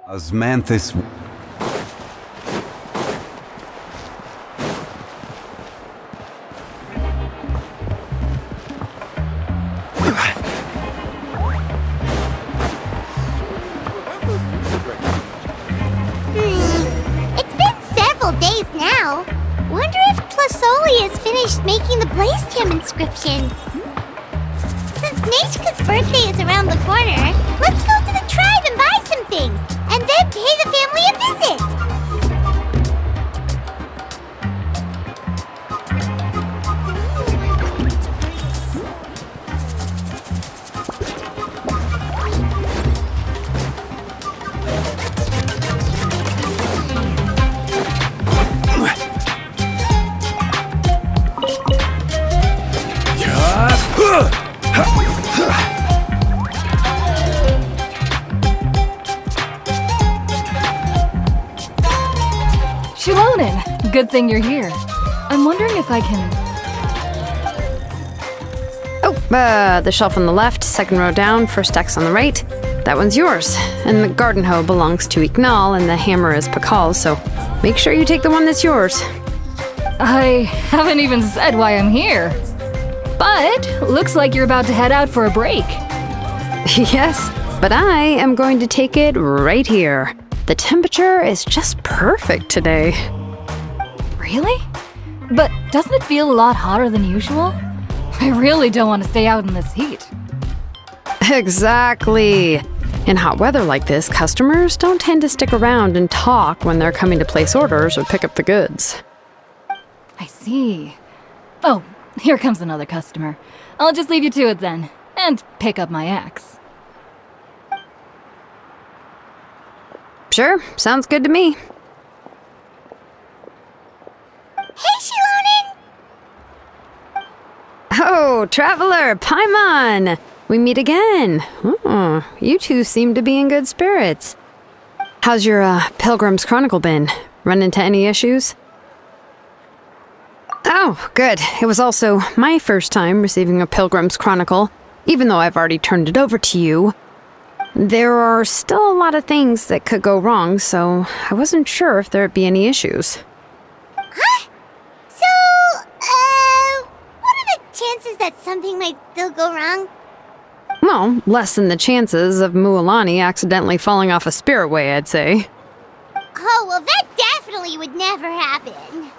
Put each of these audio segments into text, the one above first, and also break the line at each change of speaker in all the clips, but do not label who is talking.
Osmanthus.
It's been several days now. Wonder if Plasoli has finished making the Blaze Gem inscription. Since Nechka's birthday is around the corner, let's go to the tribe and buy some things, and then pay the family a visit.
Xilonen, good thing you're here. I'm wondering if I can...
The shelf on the left, second row down, first X on the right. That one's yours. And the garden hoe belongs to Ignal, and the hammer is Pakal's, so make sure you take the one that's yours.
I haven't even said why I'm here. But looks like you're about to head out for a break.
Yes, but I am going to take it right here. The temperature is just perfect today.
Really? But doesn't it feel a lot hotter than usual? I really don't want to stay out in this heat.
Exactly. In hot weather like this, customers don't tend to stick around and talk when they're coming to place orders or pick up the goods.
I see. Oh, here comes another customer. I'll just leave you to it then, and pick up my axe.
Sure, sounds good to me.
Hey, Xilonen!
Oh, Traveler, Paimon! We meet again. Oh, you two seem to be in good spirits. How's your Pilgrim's Chronicle been? Run into any issues? Oh, good. It was also my first time receiving a Pilgrim's Chronicle, even though I've already turned it over to you. There are still a lot of things that could go wrong, so I wasn't sure if there'd be any issues.
Huh? So, what are the chances that something might still go wrong?
Well, less than the chances of Mualani accidentally falling off a spirit way, I'd say.
Oh, well, that definitely would never happen.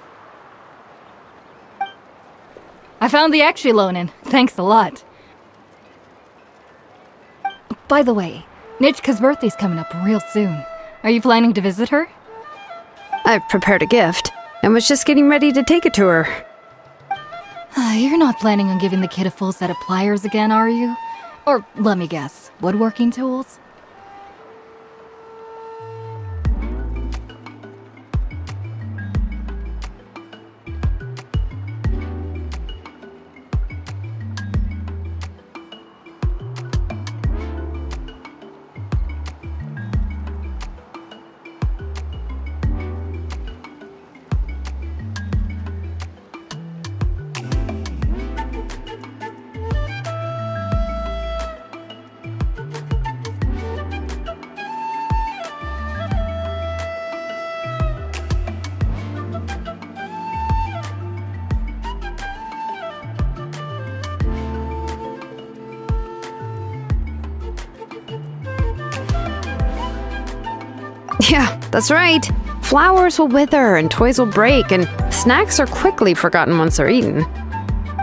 I found the axe, Xilonen. Thanks a lot. By the way, Nitchka's birthday's coming up real soon. Are you planning to visit her?
I've prepared a gift, and was just getting ready to take it to her.
You're not planning on giving the kid a full set of pliers again, are you? Or, let me guess, woodworking tools?
Yeah, that's right. Flowers will wither and toys will break, and snacks are quickly forgotten once they're eaten.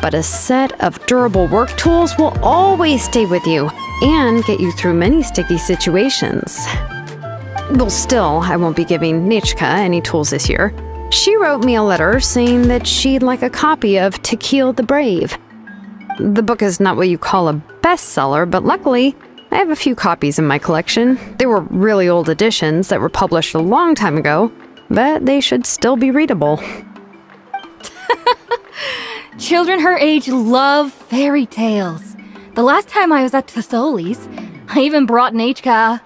But a set of durable work tools will always stay with you and get you through many sticky situations. Well, still, I won't be giving Nichka any tools this year. She wrote me a letter saying that she'd like a copy of To Kill the Brave. The book is not what you call a bestseller, but luckily, I have a few copies in my collection. They were really old editions that were published a long time ago, but they should still be readable.
Children her age love fairy tales. The last time I was at Tasoli's, I even brought Nechka...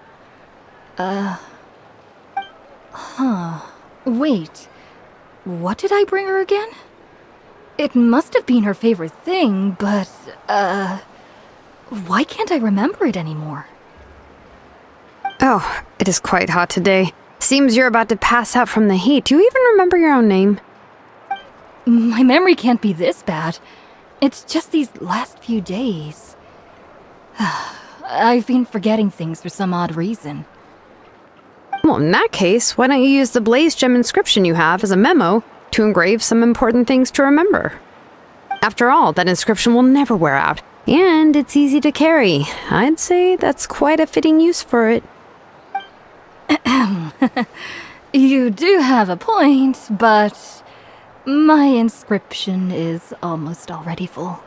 Wait, what did I bring her again? It must have been her favorite thing, but, why can't I remember it anymore?
Oh, it is quite hot today. Seems you're about to pass out from the heat. Do you even remember your own name?
My memory can't be this bad. It's just these last few days. I've been forgetting things for some odd reason.
Well, in that case, why don't you use the blaze gem inscription you have as a memo to engrave some important things to remember? After all, that inscription will never wear out, and it's easy to carry. I'd say that's quite a fitting use for it.
You do have a point, but my inscription is almost already full.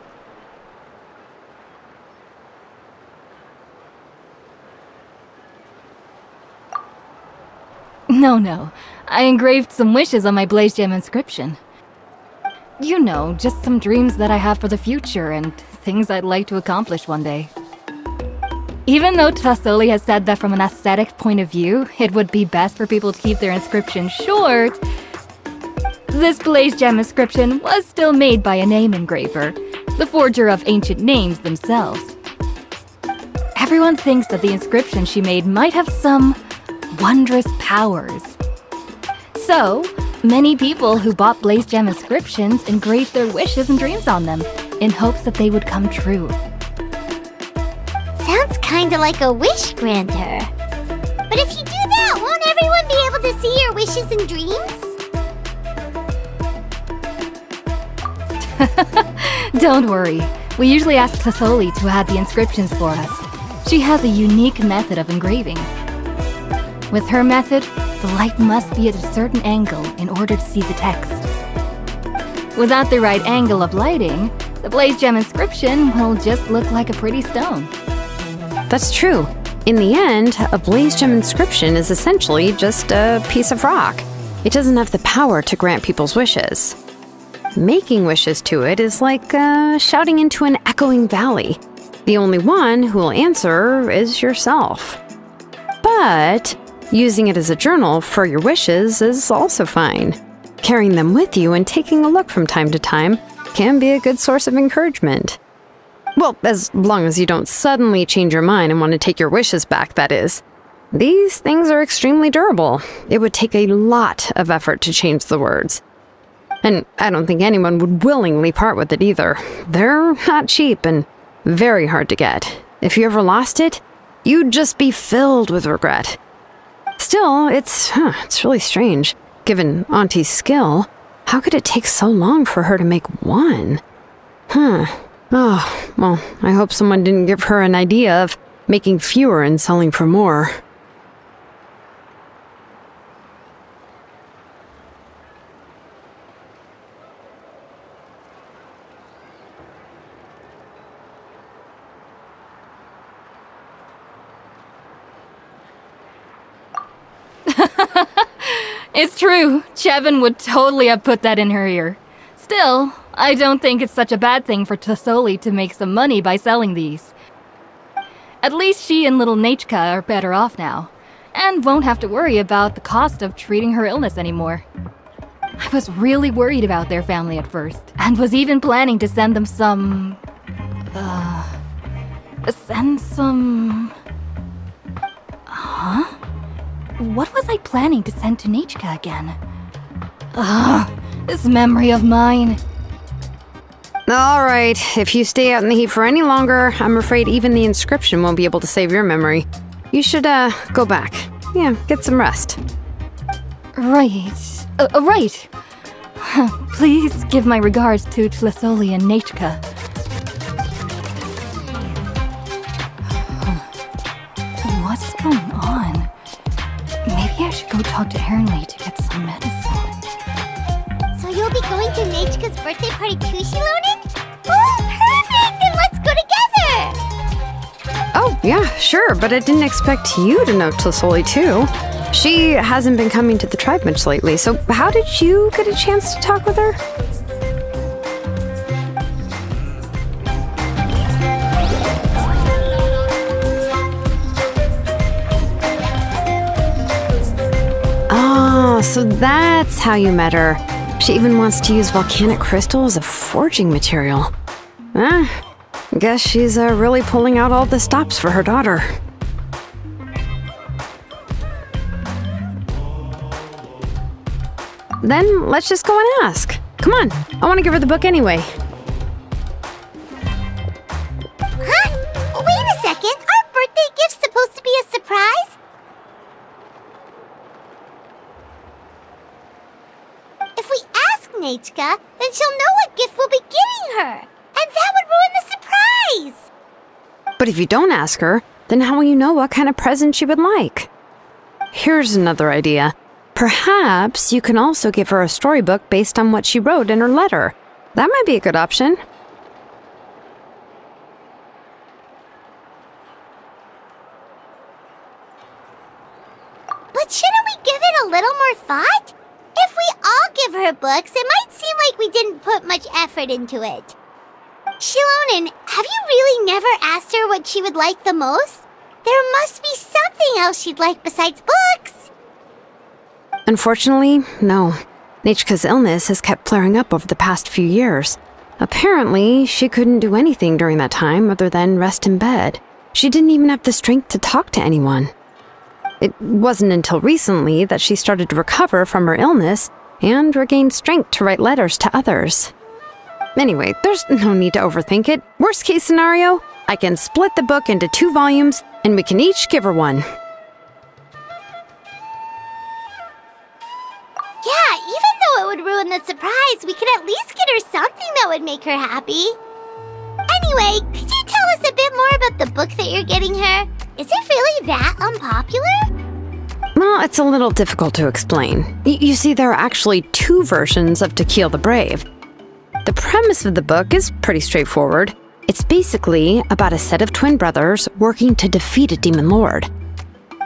No. I engraved some wishes on my blaze gem inscription. You know, just some dreams that I have for the future and things I'd like to accomplish one day. Even though Tlasoli has said that from an aesthetic point of view, it would be best for people to keep their inscription short, this blaze gem inscription was still made by a name engraver, the forger of ancient names themselves. Everyone thinks that the inscription she made might have some wondrous powers. So, many people who bought blaze gem inscriptions engraved their wishes and dreams on them, in hopes that they would come true.
Sounds kinda like a wish granter. But if you do that, won't everyone be able to see your wishes and dreams?
Don't worry. We usually ask Tlasoli to add the inscriptions for us. She has a unique method of engraving. With her method, the light must be at a certain angle in order to see the text. Without the right angle of lighting, the blaze gem inscription will just look like a pretty stone.
That's true. In the end, a blaze gem inscription is essentially just a piece of rock. It doesn't have the power to grant people's wishes. Making wishes to it is like shouting into an echoing valley. The only one who will answer is yourself. But using it as a journal for your wishes is also fine. Carrying them with you and taking a look from time to time can be a good source of encouragement. Well, as long as you don't suddenly change your mind and want to take your wishes back, that is. These things are extremely durable. It would take a lot of effort to change the words. And I don't think anyone would willingly part with it either. They're not cheap and very hard to get. If you ever lost it, you'd just be filled with regret. Still, it's really strange. Given Auntie's skill, how could it take so long for her to make one? Oh, well, I hope someone didn't give her an idea of making fewer and selling for more.
It's true. Chevin would totally have put that in her ear. Still, I don't think it's such a bad thing for Tlasoli to make some money by selling these. At least she and little Nachka are better off now, and won't have to worry about the cost of treating her illness anymore. I was really worried about their family at first, and was even planning to send them some... Huh? What was I planning to send to Nachka again? This memory of mine.
All right, if you stay out in the heat for any longer, I'm afraid even the inscription won't be able to save your memory. You should, go back. Yeah, get some rest.
Right. Right. Please give my regards to Tlasoli and Nachka. What's going on? Maybe I should go talk to Ernly to get some medicine.
So you'll be going to Nachka's birthday party too, Xilonen? Oh, perfect! Then let's go together!
Oh, yeah, sure, but I didn't expect you to know Tlasoli too. She hasn't been coming to the tribe much lately, so how did you get a chance to talk with her? So that's how you met her. She even wants to use volcanic crystal as a forging material. Guess she's really pulling out all the stops for her daughter. Then let's just go and ask. Come on, I want to give her the book anyway.
Huh? Wait a second, our birthday gift's supposed to be a surprise? If we ask Nechka, then she'll know what gift we'll be getting her, and that would ruin the surprise!
But if you don't ask her, then how will you know what kind of present she would like? Here's another idea. Perhaps you can also give her a storybook based on what she wrote in her letter. That might be a good option.
But shouldn't we give it a little more thought? If we all give her books, it might seem like we didn't put much effort into it. Xilonen, have you really never asked her what she would like the most? There must be something else she'd like besides books.
Unfortunately, no. Nechka's illness has kept flaring up over the past few years. Apparently, she couldn't do anything during that time other than rest in bed. She didn't even have the strength to talk to anyone. It wasn't until recently that she started to recover from her illness and regained strength to write letters to others. Anyway, there's no need to overthink it. Worst case scenario, I can split the book into 2 volumes and we can each give her one.
Yeah, even though it would ruin the surprise, we could at least get her something that would make her happy. Anyway, could you tell us a bit more about the book that you're getting her? Is it really that unpopular?
Well, it's a little difficult to explain. You see, there are actually 2 versions of To Kill the Brave. The premise of the book is pretty straightforward. It's basically about a set of twin brothers working to defeat a demon lord.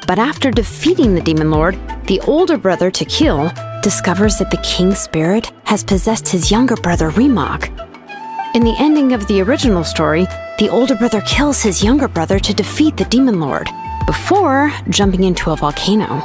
But after defeating the demon lord, the older brother, To Kill, discovers that the king's spirit has possessed his younger brother, Rimak. In the ending of the original story, the older brother kills his younger brother to defeat the demon lord, before jumping into a volcano.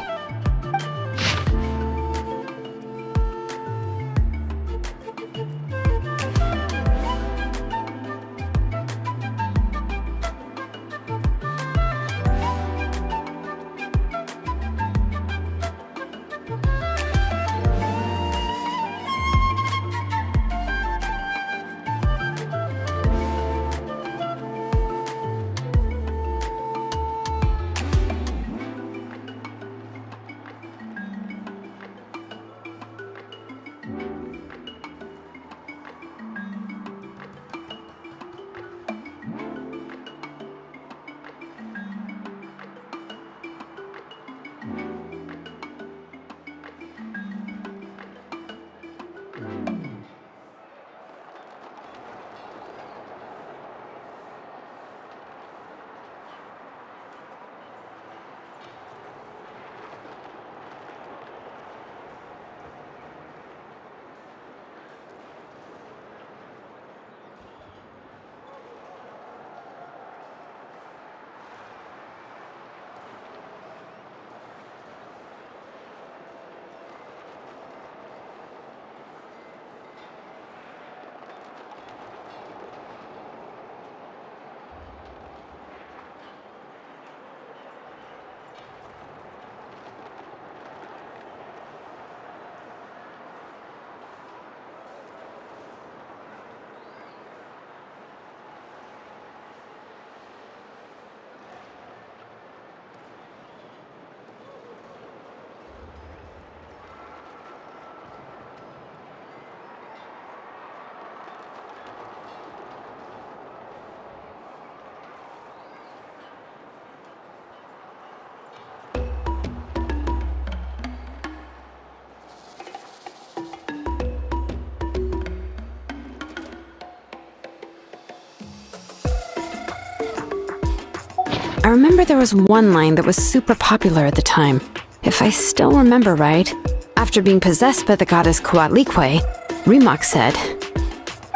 I remember there was one line that was super popular at the time. If I still remember right, after being possessed by the goddess Coatlicue, Rimak said,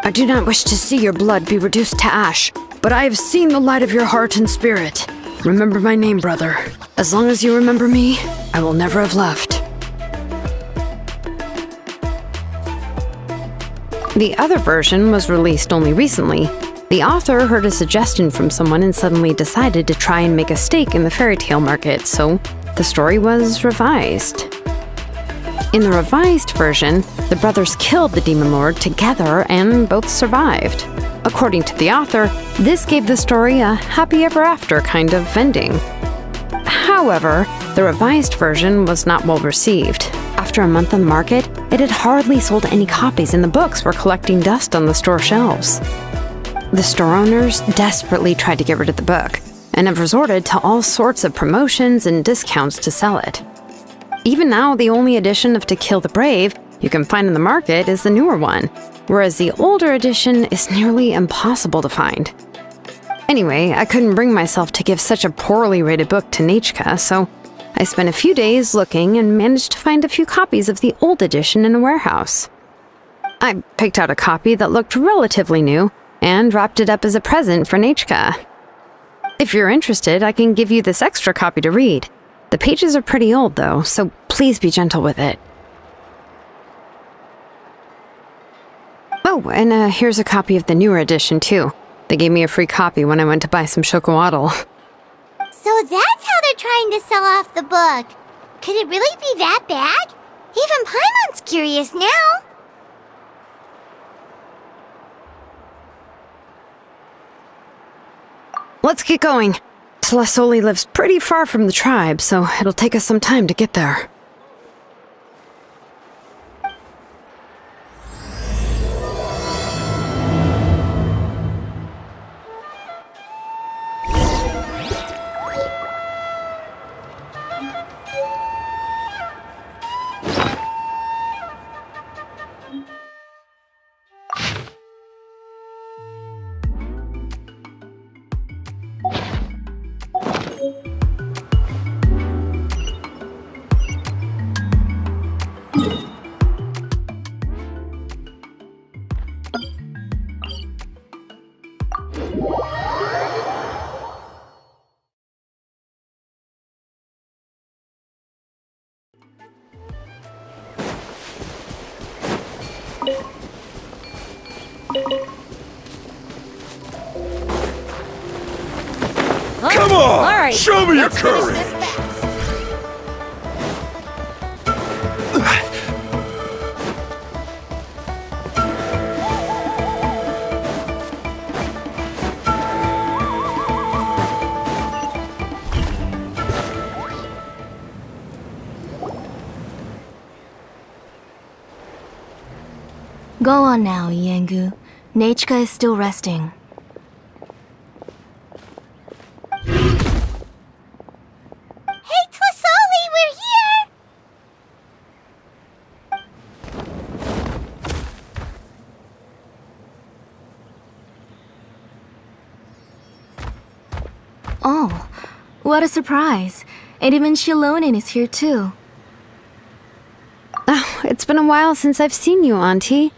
"I do not wish to see your blood be reduced to ash, but I have seen the light of your heart and spirit. Remember my name, brother. As long as you remember me, I will never have left." The other version was released only recently. The author heard a suggestion from someone and suddenly decided to try and make a stake in the fairy tale market, so the story was revised. In the revised version, the brothers killed the demon lord together and both survived. According to the author, this gave the story a happy ever after kind of ending. However, the revised version was not well received. After a month on the market, it had hardly sold any copies and the books were collecting dust on the store shelves. The store owners desperately tried to get rid of the book and have resorted to all sorts of promotions and discounts to sell it. Even now, the only edition of To Kill the Brave you can find in the market is the newer one, whereas the older edition is nearly impossible to find. Anyway, I couldn't bring myself to give such a poorly rated book to Nechka, so I spent a few days looking and managed to find a few copies of the old edition in a warehouse. I picked out a copy that looked relatively new and wrapped it up as a present for Nechka. If you're interested, I can give you this extra copy to read. The pages are pretty old, though, so please be gentle with it. Oh, and here's a copy of the newer edition, too. They gave me a free copy when I went to buy some chocowaddle.
So that's how they're trying to sell off the book. Could it really be that bad? Even Paimon's curious now.
Let's get going. Tlasoli lives pretty far from the tribe, so it'll take us some time to get there.
Come on!
All right,
Show me your
let's finish
courage!
this back.
Go on now, Yengu. Nechka is still resting.
Hey, Tlasoli, we're here!
Oh, what a surprise. And even Xilonen is here too.
Oh, it's been a while since I've seen you, Auntie.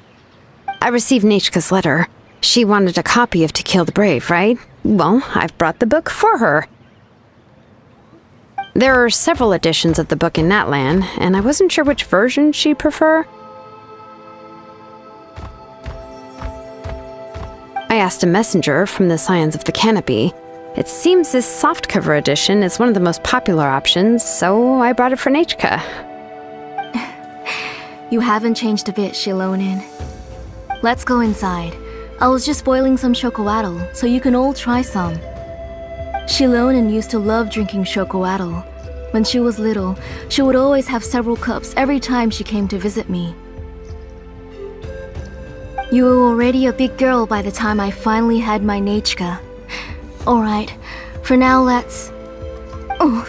I received Nechka's letter. She wanted a copy of To Kill the Brave, right? Well, I've brought the book for her. There are several editions of the book in Natlan, and I wasn't sure which version she'd prefer. I asked a messenger from the Scions of the Canopy. It seems this softcover edition is one of the most popular options, so I brought it for Nechka.
You haven't changed a bit, Xilonen. Let's go inside. I was just boiling some chocowaddle, so you can all try some. Xilonen used to love drinking chocowaddle. When she was little, she would always have several cups every time she came to visit me. You were already a big girl by the time I finally had my Nechka. Alright, for now let's... Oh,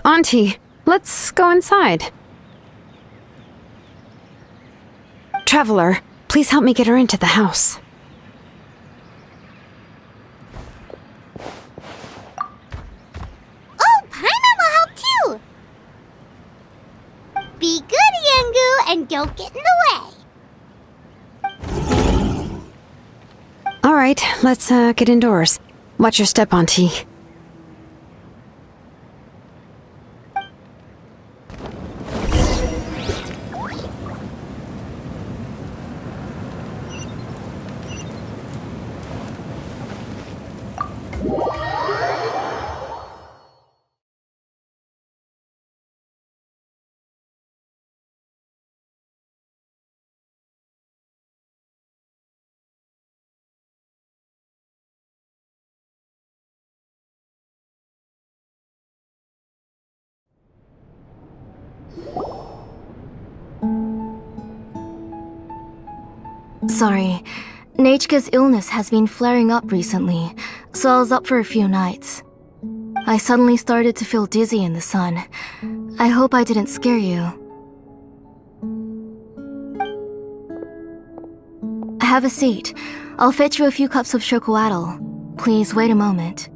Auntie, let's go inside. Traveler, please help me get her into the house.
Oh, Paimon will help too! Be good, Yengu, and don't get in the way.
All right, let's get indoors. Watch your step, Auntie.
Sorry. Nechka's illness has been flaring up recently, so I was up for a few nights. I suddenly started to feel dizzy in the sun. I hope I didn't scare you. Have a seat. I'll fetch you a few cups of chocolatl. Please wait a moment.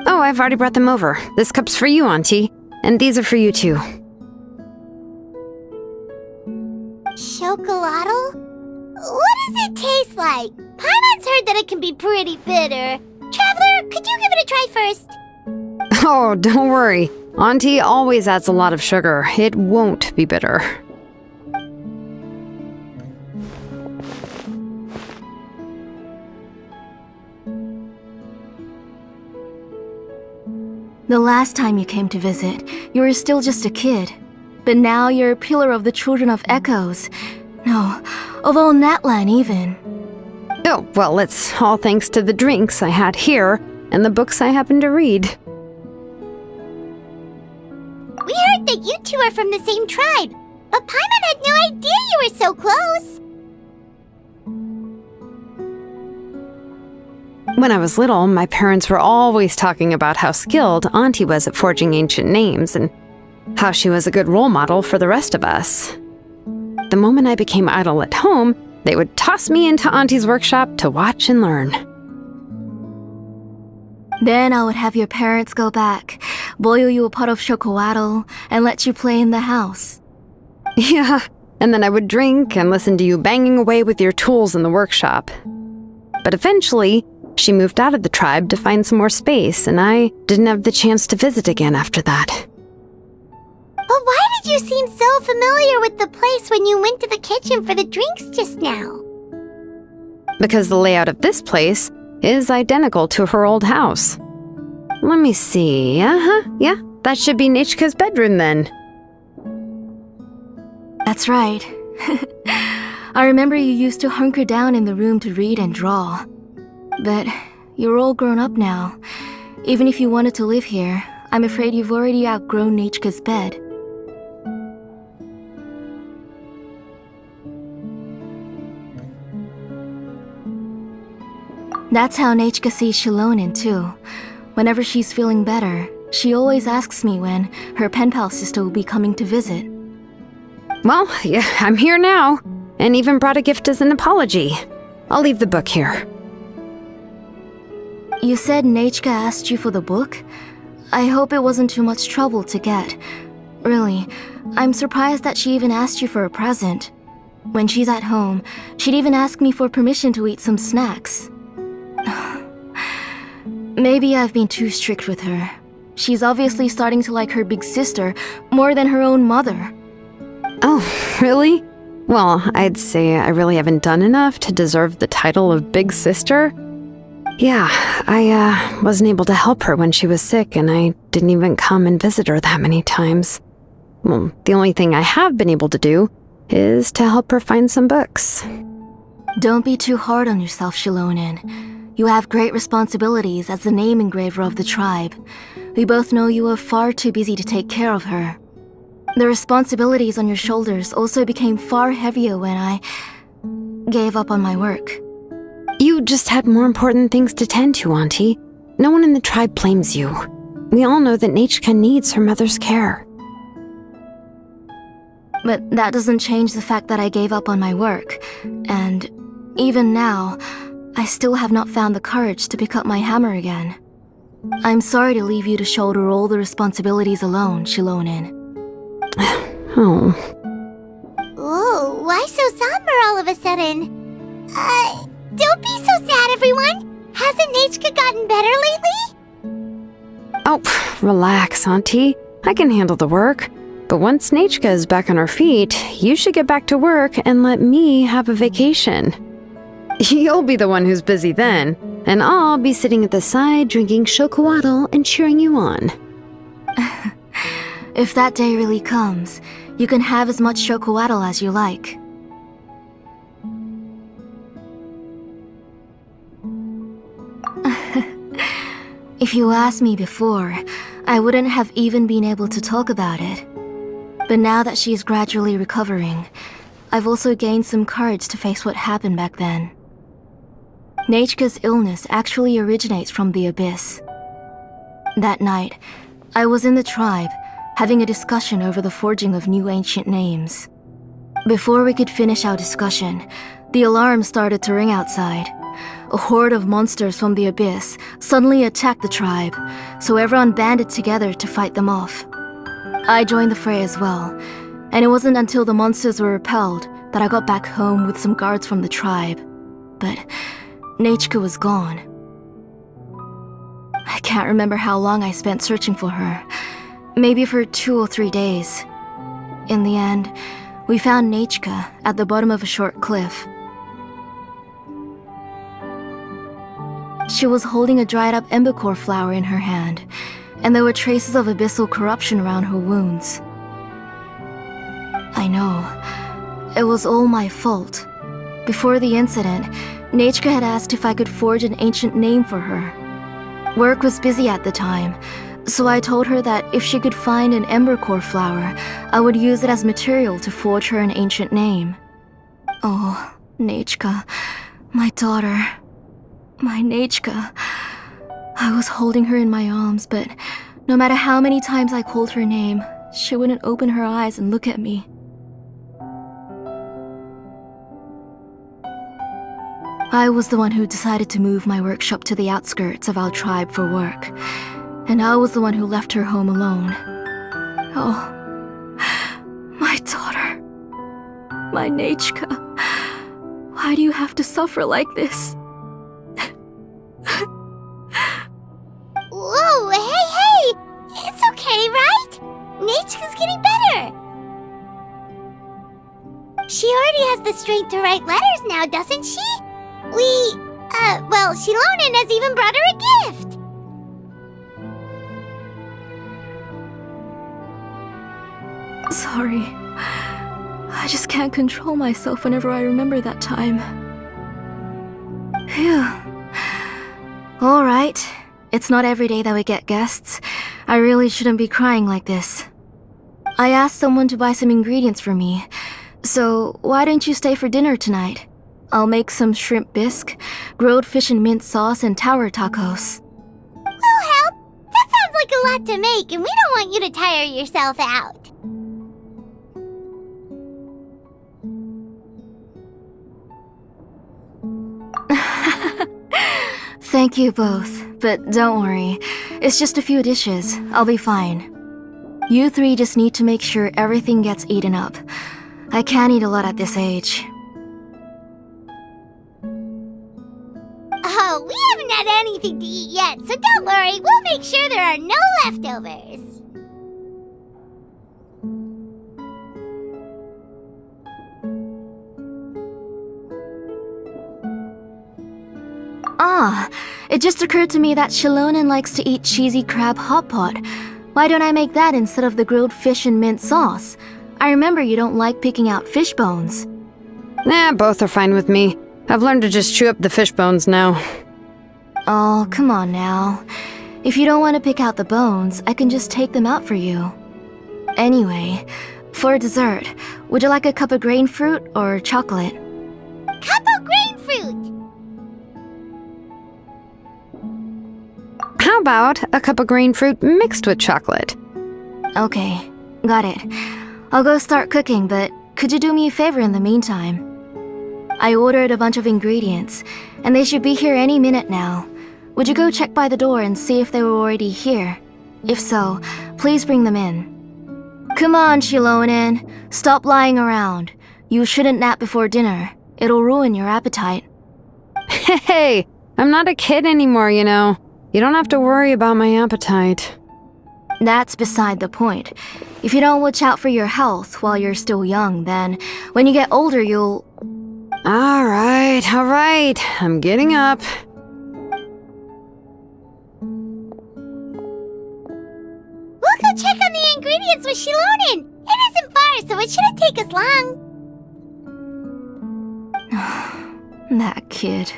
Oh, I've already brought them over. This cup's for you, Auntie. And these are for you, too.
Chocolatl? What does it taste like? Paimon's heard that it can be pretty bitter. Traveler, could you give it a try first?
Oh, don't worry. Auntie always adds a lot of sugar. It won't be bitter.
The last time you came to visit, you were still just a kid. But now you're a pillar of the Children of Echoes. No, of all Natlan even.
Oh, well, it's all thanks to the drinks I had here and the books I happened to read.
We heard that you two are from the same tribe, but Paimon had no idea you were so close.
When I was little, my parents were always talking about how skilled Auntie was at forging ancient names and how she was a good role model for the rest of us. The moment I became idle at home, they would toss me into Auntie's workshop to watch and learn.
Then I would have your parents go back, boil you a pot of chocolatl, and let you play in the house.
Yeah, and then I would drink and listen to you banging away with your tools in the workshop. But eventually, she moved out of the tribe to find some more space, and I didn't have the chance to visit again after that.
But why did you seem so familiar with the place when you went to the kitchen for the drinks just now?
Because the layout of this place is identical to her old house. Let me see. Yeah, that should be Nechka's bedroom then.
That's right. I remember you used to hunker down in the room to read and draw. But you're all grown up now. Even if you wanted to live here, I'm afraid you've already outgrown Nechka's bed. That's how Nechka sees Xilonen too. Whenever she's feeling better, she always asks me when her pen pal sister will be coming to visit.
Well, yeah, I'm here now, and even brought a gift as an apology. I'll leave the book here.
You said Nechka asked you for the book? I hope it wasn't too much trouble to get. Really, I'm surprised that she even asked you for a present. When she's at home, she'd even ask me for permission to eat some snacks. Maybe I've been too strict with her. She's obviously starting to like her big sister more than her own mother.
Oh, really? Well, I'd say I really haven't done enough to deserve the title of big sister. Yeah, I wasn't able to help her when she was sick, and I didn't even come and visit her that many times. Well, the only thing I have been able to do is to help her find some books.
Don't be too hard on yourself, Xilonen. You have great responsibilities as the name engraver of the tribe. We both know you are far too busy to take care of her. The responsibilities on your shoulders also became far heavier when I gave up on my work.
You just had more important things to tend to, Auntie. No one in the tribe blames you. We all know that Nechka needs her mother's care.
But that doesn't change the fact that I gave up on my work. And even now, I still have not found the courage to pick up my hammer again. I'm sorry to leave you to shoulder all the responsibilities alone, Xilonen.
Oh.
Ooh, why so somber all of a sudden? Don't be so sad, everyone! Hasn't Nechka gotten better lately?
Oh, relax, Auntie. I can handle the work. But once Nechka is back on her feet, you should get back to work and let me have a vacation. You'll be the one who's busy then, and I'll be sitting at the side drinking chocolatl and cheering you on.
If that day really comes, you can have as much chocolatl as you like. If you asked me before, I wouldn't have even been able to talk about it. But now that she's gradually recovering, I've also gained some courage to face what happened back then. Nechka's illness actually originates from the abyss. That night, I was in the tribe, having a discussion over the forging of new ancient names. Before we could finish our discussion, the alarm started to ring outside. A horde of monsters from the abyss suddenly attacked the tribe, so everyone banded together to fight them off. I joined the fray as well, and it wasn't until the monsters were repelled that I got back home with some guards from the tribe. But Nechka was gone. I can't remember how long I spent searching for her. Maybe for 2 or 3 days. In the end, we found Nechka at the bottom of a short cliff. She was holding a dried-up embercore flower in her hand, and there were traces of abyssal corruption around her wounds. I know. It was all my fault. Before the incident, Nechka had asked if I could forge an ancient name for her. Work was busy at the time, so I told her that if she could find an embercore flower, I would use it as material to forge her an ancient name. Oh, Nechka, my daughter. My Nechka. I was holding her in my arms, but no matter how many times I called her name, she wouldn't open her eyes and look at me. I was the one who decided to move my workshop to the outskirts of our tribe for work, and I was the one who left her home alone. Oh, my daughter. My Nechka. Why do you have to suffer like this?
Whoa, hey! It's okay, right? Nechka's getting better. She already has the strength to write letters now, doesn't she? Xilonen has even brought her a gift.
Sorry. I just can't control myself whenever I remember that time. Phew. Alright. It's not every day that we get guests. I really shouldn't be crying like this. I asked someone to buy some ingredients for me. So, why don't you stay for dinner tonight? I'll make some shrimp bisque, grilled fish and mint sauce, and tower tacos.
We'll help. That sounds like a lot to make, and we don't want you to tire yourself out.
Thank you both, but don't worry. It's just a few dishes. I'll be fine. You three just need to make sure everything gets eaten up. I can't eat a lot at this age.
Oh, we haven't had anything to eat yet, so don't worry. We'll make sure there are no leftovers.
Ah, it just occurred to me that Xilonen likes to eat cheesy crab hot pot. Why don't I make that instead of the grilled fish and mint sauce? I remember you don't like picking out fish bones.
Nah, both are fine with me. I've learned to just chew up the fish bones now.
Oh, come on now. If you don't want to pick out the bones, I can just take them out for you. Anyway, for dessert, would you like a cup of grain fruit or chocolate?
Cup of grain fruit!
How about a cup of green fruit mixed with chocolate?
Okay, got it. I'll go start cooking, but could you do me a favor in the meantime? I ordered a bunch of ingredients, and they should be here any minute now. Would you go check by the door and see if they were already here? If so, please bring them in. Come on, Xilonen. Stop lying around. You shouldn't nap before dinner. It'll ruin your appetite.
Hey, I'm not a kid anymore, you know. You don't have to worry about my appetite.
That's beside the point. If you don't watch out for your health while you're still young, then when you get older, you'll...
All right. I'm getting up.
We'll go check on the ingredients with Xilonen. It isn't far, so it shouldn't take us long.
That kid.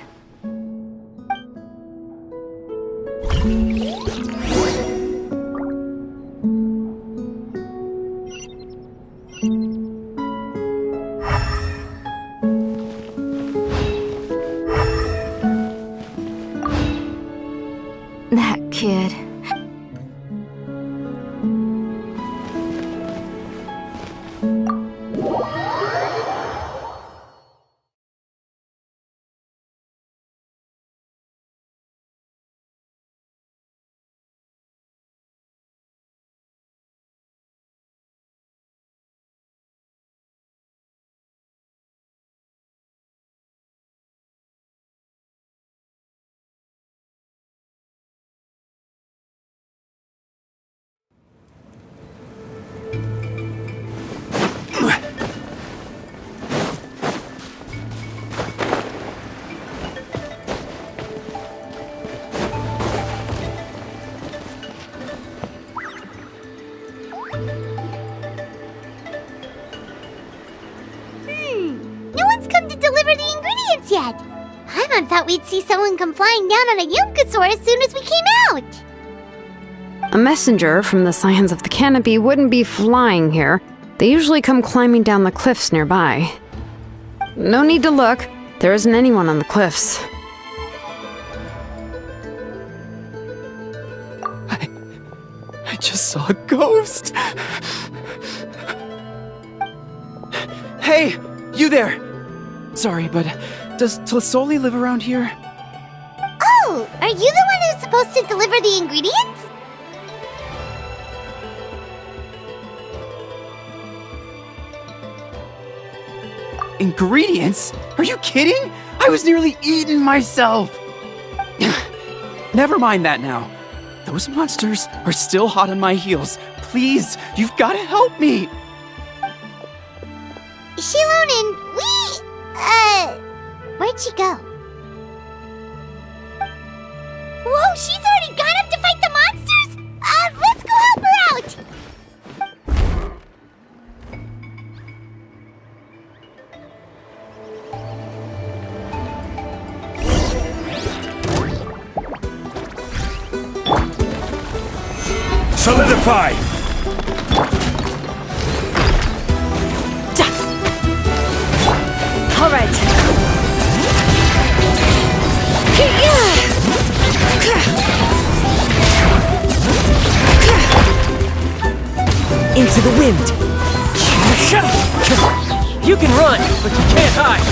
That kid.
No one's come to deliver the ingredients yet. Paimon thought we'd see someone come flying down on a Yunkasaur as soon as we came out.
A messenger from the Scions of the Canopy wouldn't be flying here. They usually come climbing down the cliffs nearby. No need to look. There isn't anyone on the cliffs.
I just saw a ghost. Hey, you there. Sorry, but does Tlasoli live around here?
Oh, are you the one who's supposed to deliver the ingredients?
Ingredients? Are you kidding? I was nearly eaten myself. Never mind that now. Those monsters are still hot on my heels. Please, you've got to help me.
Xilonen, where'd she go? Whoa, she's already gone up to fight the monsters? Let's go help her out!
Solidify!
All right.
Into the wind. You can run, but you can't hide.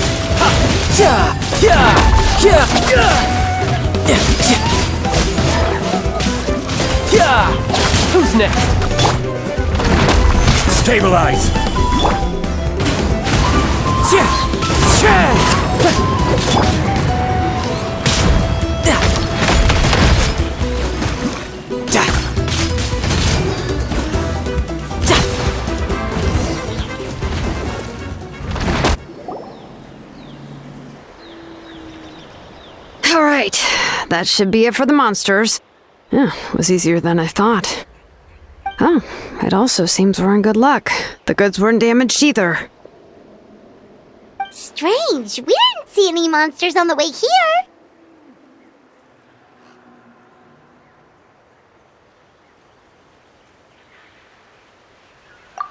Who's next?
Stabilize!
All right. That should be it for the monsters. Yeah, it was easier than I thought. Oh, it also seems we're in good luck. The goods weren't damaged either.
Strange, we didn't see any monsters on the way here.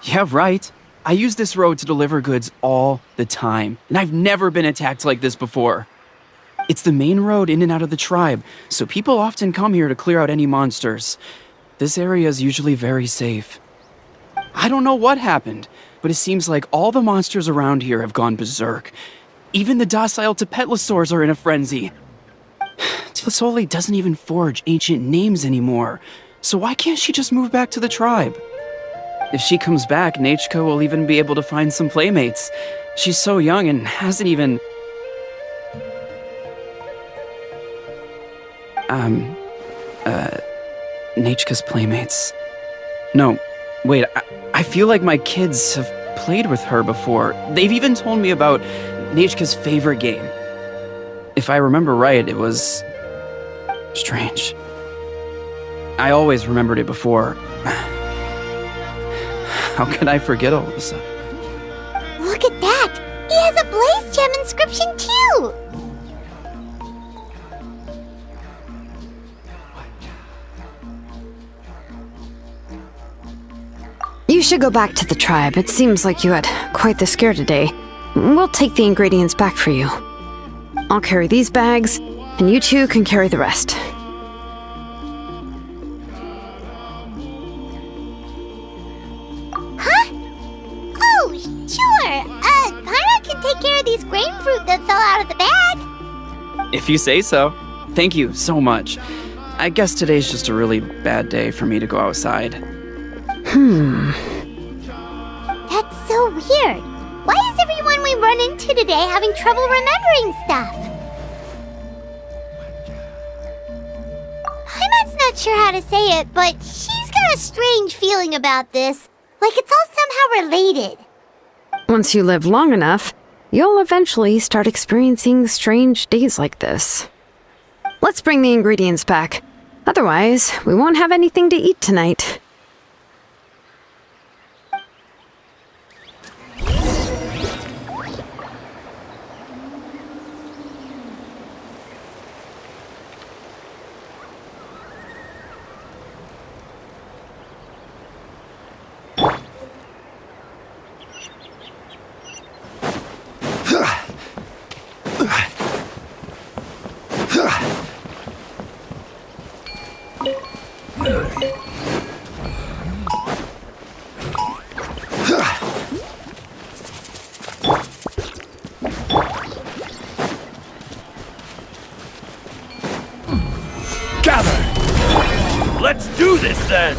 Yeah, right. I use this road to deliver goods all the time, and I've never been attacked like this before. It's the main road in and out of the tribe, so people often come here to clear out any monsters. This area is usually very safe. I don't know what happened, but it seems like all the monsters around here have gone berserk. Even the docile Tepetlosaurs are in a frenzy. Tlasoli doesn't even forge ancient names anymore, so why can't she just move back to the tribe? If she comes back, Nachka will even be able to find some playmates. She's so young and hasn't even... Nachka's playmates. No, wait, I feel like my kids have played with her before. They've even told me about Nachka's favorite game. If I remember right, it was... strange. I always remembered it before. How could I forget all of a sudden?
Look at that! He has a Blaze Gem inscription too!
You should go back to the tribe. It seems like you had quite the scare today. We'll take the ingredients back for you. I'll carry these bags, and you two can carry the rest.
delicious grain fruit that fell out of the bag.
If you say so. Thank you so much. I guess today's just a really bad day for me to go outside.
That's so weird. Why is everyone we run into today having trouble remembering stuff? Paimon's not sure how to say it, but she's got a strange feeling about this. Like it's all somehow related.
Once you live long enough, you'll eventually start experiencing strange days like this. Let's bring the ingredients back. Otherwise, we won't have anything to eat tonight.
Gather! Let's do this then!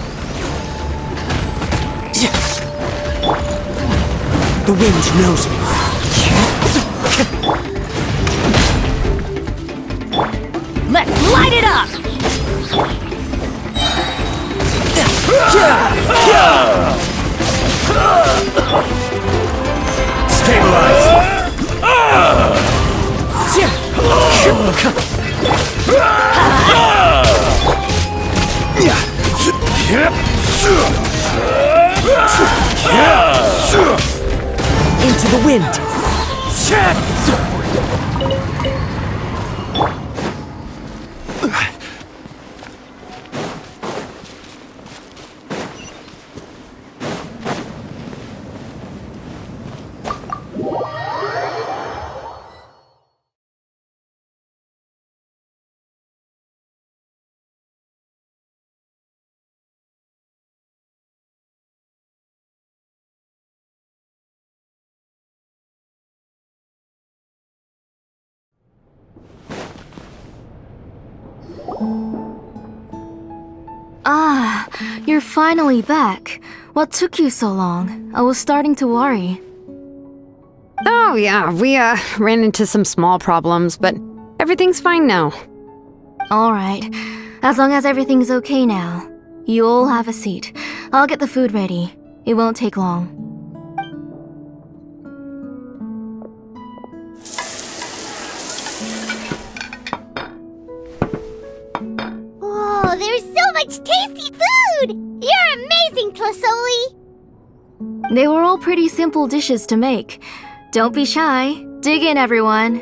The wind knows me.
Let's light it up!
Into the wind.
Ah, you're finally back. What took you so long? I was starting to worry.
Oh yeah, we ran into some small problems, but everything's fine now.
Alright, as long as everything's okay now. You all have a seat. I'll get the food ready. It won't take long.
Whoa, there's so much tasty food! You're amazing, Tlasoli!
They were all pretty simple dishes to make. Don't be shy. Dig in, everyone.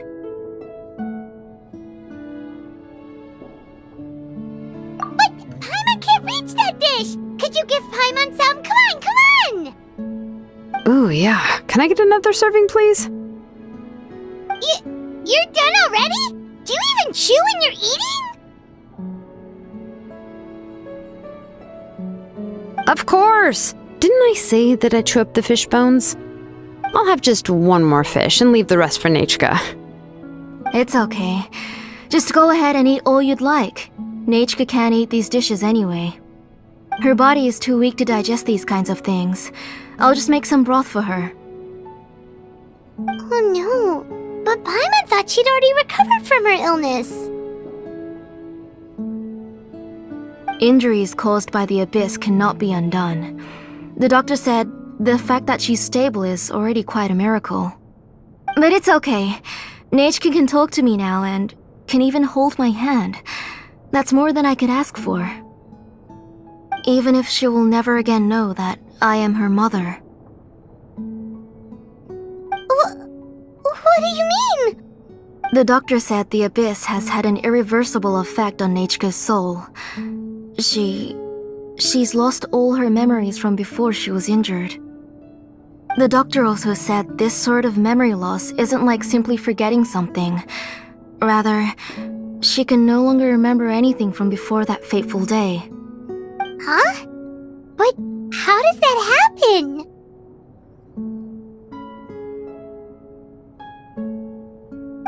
But Paimon can't reach that dish! Could you give Paimon some? Come on, come on!
Ooh, yeah. Can I get another serving, please?
You're done already? Do you even chew when you're eating?
Of course! Didn't I say that I'd chew up the fish bones? I'll have just one more fish and leave the rest for Nechka.
It's okay. Just go ahead and eat all you'd like. Nechka can't eat these dishes anyway. Her body is too weak to digest these kinds of things. I'll just make some broth for her.
Oh no, but Paimon thought she'd already recovered from her illness.
Injuries caused by the abyss cannot be undone. The doctor said the fact that she's stable is already quite a miracle. But it's okay. Nechka can talk to me now and can even hold my hand. That's more than I could ask for. Even if she will never again know that I am her mother.
What do you mean?
The doctor said the abyss has had an irreversible effect on Nechka's soul. She's lost all her memories from before she was injured. The doctor also said this sort of memory loss isn't like simply forgetting something. Rather, she can no longer remember anything from before that fateful day.
Huh? But how does that happen?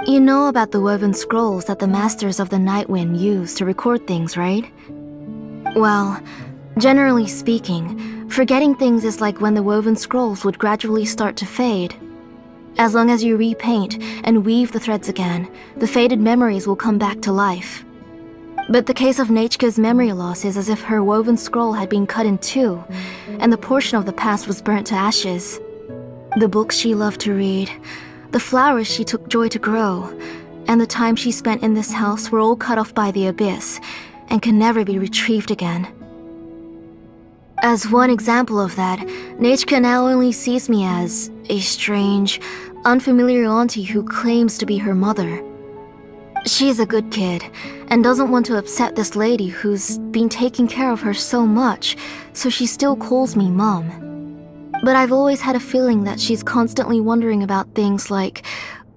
You know about the woven scrolls that the Masters of the Night Wind use to record things, right? Well, generally speaking, forgetting things is like when the woven scrolls would gradually start to fade. As long as you repaint and weave the threads again, the faded memories will come back to life. But the case of Nechka's memory loss is as if her woven scroll had been cut in two, and the portion of the past was burnt to ashes. The books she loved to read, the flowers she took joy to grow, and the time she spent in this house were all cut off by the abyss, and can never be retrieved again. As one example of that, Nechka now only sees me as a strange, unfamiliar auntie who claims to be her mother. She's a good kid, and doesn't want to upset this lady who's been taking care of her so much, so she still calls me Mom. But I've always had a feeling that she's constantly wondering about things like,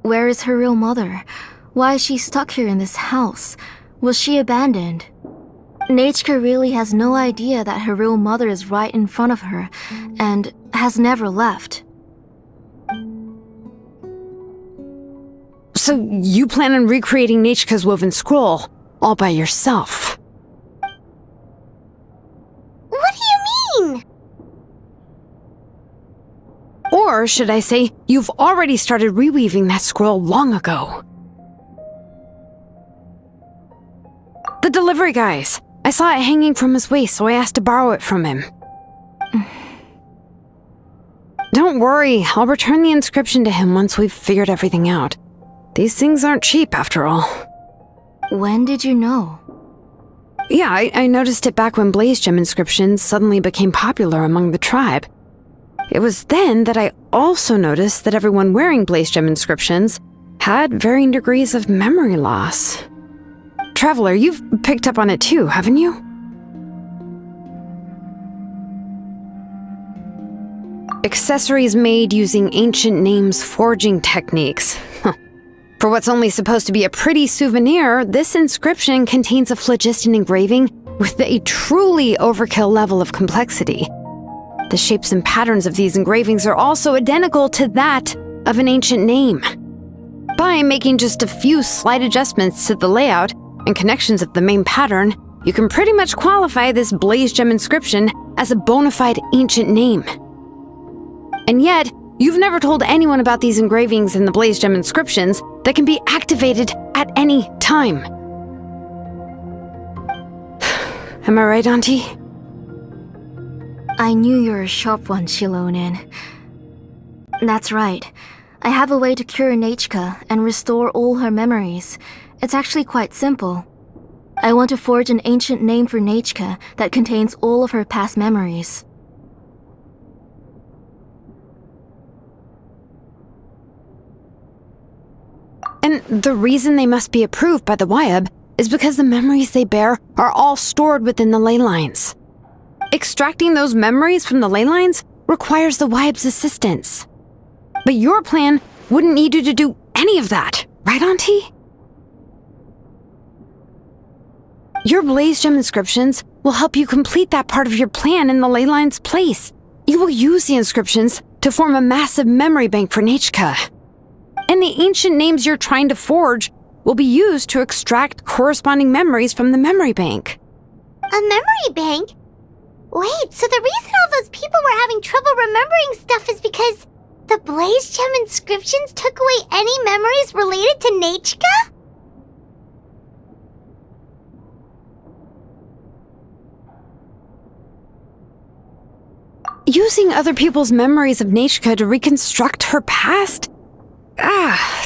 where is her real mother? Why is she stuck here in this house? Was she abandoned? Nechka really has no idea that her real mother is right in front of her, and has never left.
So you plan on recreating Nechka's woven scroll all by yourself?
What do you mean?
Or should I say, you've already started reweaving that scroll long ago? The delivery guys. I saw it hanging from his waist, so I asked to borrow it from him. Don't worry, I'll return the inscription to him once we've figured everything out. These things aren't cheap, after all.
When did you know?
Yeah, I noticed it back when blaze gem inscriptions suddenly became popular among the tribe. It was then that I also noticed that everyone wearing blaze gem inscriptions had varying degrees of memory loss. Traveler, you've picked up on it too, haven't you? Accessories made using ancient names forging techniques. For what's only supposed to be a pretty souvenir, this inscription contains a phlogiston engraving with a truly overkill level of complexity. The shapes and patterns of these engravings are also identical to that of an ancient name. By making just a few slight adjustments to the layout and connections of the main pattern, you can pretty much qualify this blaze gem inscription as a bona fide ancient name. And yet, you've never told anyone about these engravings in the blaze gem inscriptions that can be activated at any time. Am I right, Auntie?
I knew you were a sharp one, Xilonen. That's right. I have a way to cure Nechka and restore all her memories. It's actually quite simple. I want to forge an ancient name for Nechka that contains all of her past memories.
And the reason they must be approved by the Wyab is because the memories they bear are all stored within the ley lines. Extracting those memories from the ley lines requires the Wyab's assistance. But your plan wouldn't need you to do any of that, right, Auntie? Your blaze gem inscriptions will help you complete that part of your plan in the ley line's place. You will use the inscriptions to form a massive memory bank for Nechka. And the ancient names you're trying to forge will be used to extract corresponding memories from the memory bank.
A memory bank? Wait, so the reason all those people were having trouble remembering stuff is because the blaze gem inscriptions took away any memories related to Nechka?
Using other people's memories of Nechka to reconstruct her past?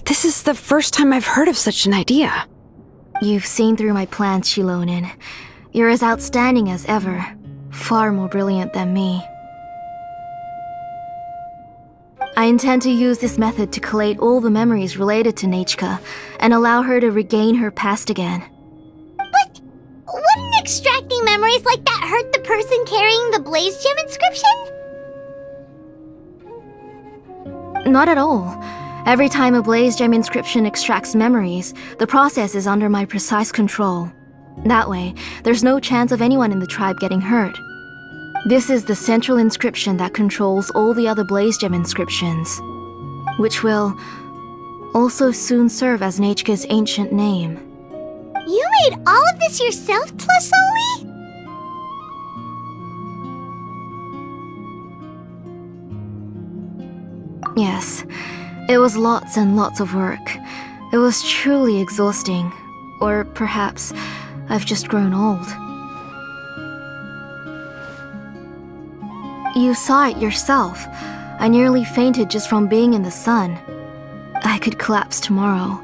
This is the first time I've heard of such an idea.
You've seen through my plans, Xilonen. You're as outstanding as ever. Far more brilliant than me. I intend to use this method to collate all the memories related to Nechka and allow her to regain her past again.
But wouldn't extracting memories like that hurt the person carrying the blaze gem inscription?
Not at all. Every time a blaze gem inscription extracts memories, the process is under my precise control. That way, there's no chance of anyone in the tribe getting hurt. This is the central inscription that controls all the other blaze gem inscriptions, which will also soon serve as Nechka's ancient name.
You made all of this yourself, Plusoli?
Yes, it was lots and lots of work. It was truly exhausting. Or perhaps I've just grown old. You saw it yourself. I nearly fainted just from being in the sun. I could collapse tomorrow,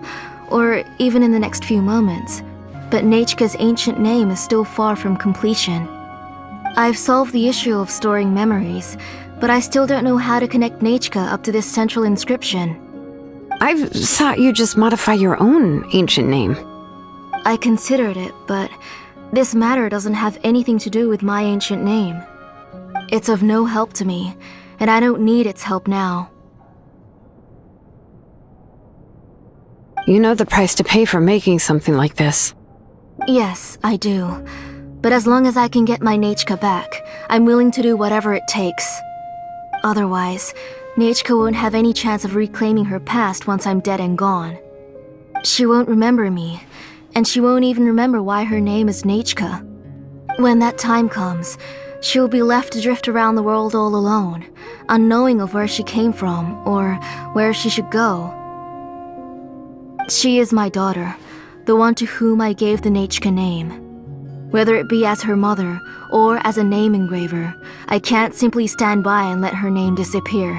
or even in the next few moments, but Nechka's ancient name is still far from completion. I've solved the issue of storing memories, but I still don't know how to connect Nechka up to this central inscription.
I thought you'd just modify your own ancient name.
I considered it, but this matter doesn't have anything to do with my ancient name. It's of no help to me, and I don't need its help now.
You know the price to pay for making something like this.
Yes, I do. But as long as I can get my Nechka back, I'm willing to do whatever it takes. Otherwise, Nechka won't have any chance of reclaiming her past once I'm dead and gone. She won't remember me, and she won't even remember why her name is Nechka. When that time comes, she will be left to drift around the world all alone, unknowing of where she came from or where she should go. She is my daughter, the one to whom I gave the Nechka name. Whether it be as her mother or as a name engraver, I can't simply stand by and let her name disappear.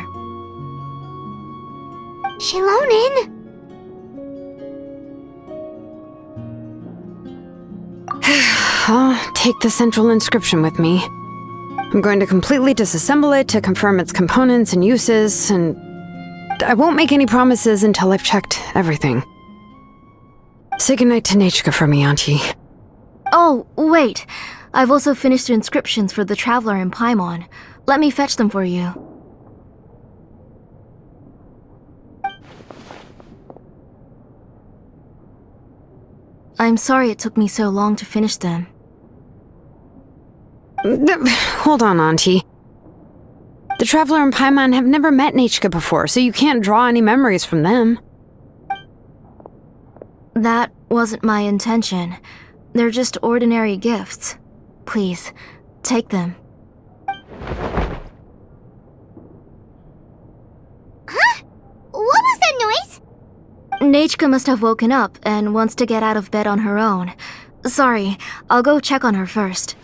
Xilonen!
I'll take the central inscription with me. I'm going to completely disassemble it to confirm its components and uses, and I won't make any promises until I've checked everything. Say goodnight to Nechka for me, Auntie.
Oh, wait. I've also finished the inscriptions for the Traveler in Paimon. Let me fetch them for you. I'm sorry it took me so long to finish them.
Hold on, Auntie. The Traveler and Paimon have never met Nechka before, so you can't draw any memories from them.
That wasn't my intention. They're just ordinary gifts. Please, take them.
Huh? What was that noise?
Nechka must have woken up and wants to get out of bed on her own. Sorry, I'll go check on her first.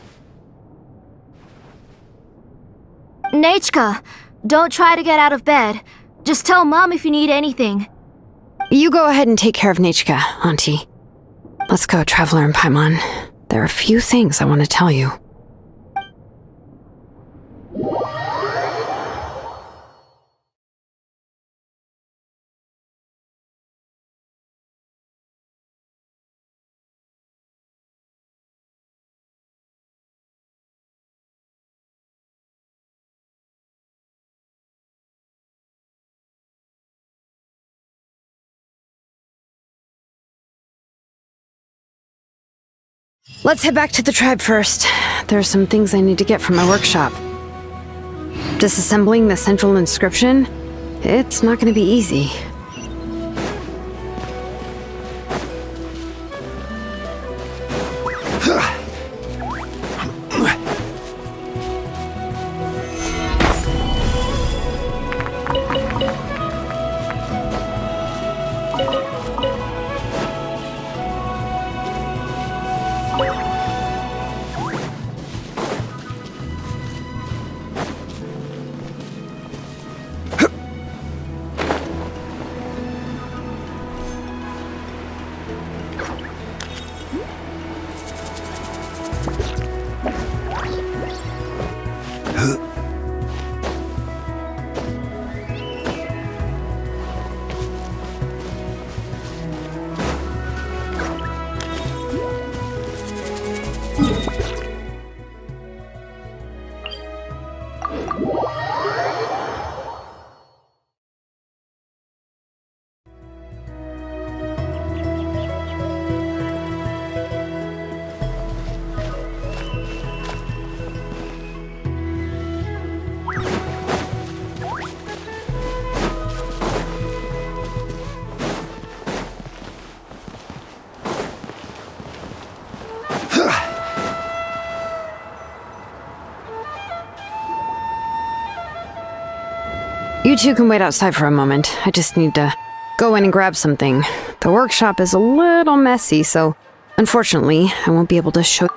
Nechka, don't try to get out of bed. Just tell Mom if you need anything.
You go ahead and take care of Nechka, Auntie. Let's go, Traveler and Paimon. There are a few things I want to tell you. Let's head back to the tribe first. There are some things I need to get from my workshop. Disassembling the central inscription? It's not going to be easy. You two can wait outside for a moment. I just need to go in and grab something. The workshop is a little messy, so unfortunately, I won't be able to show.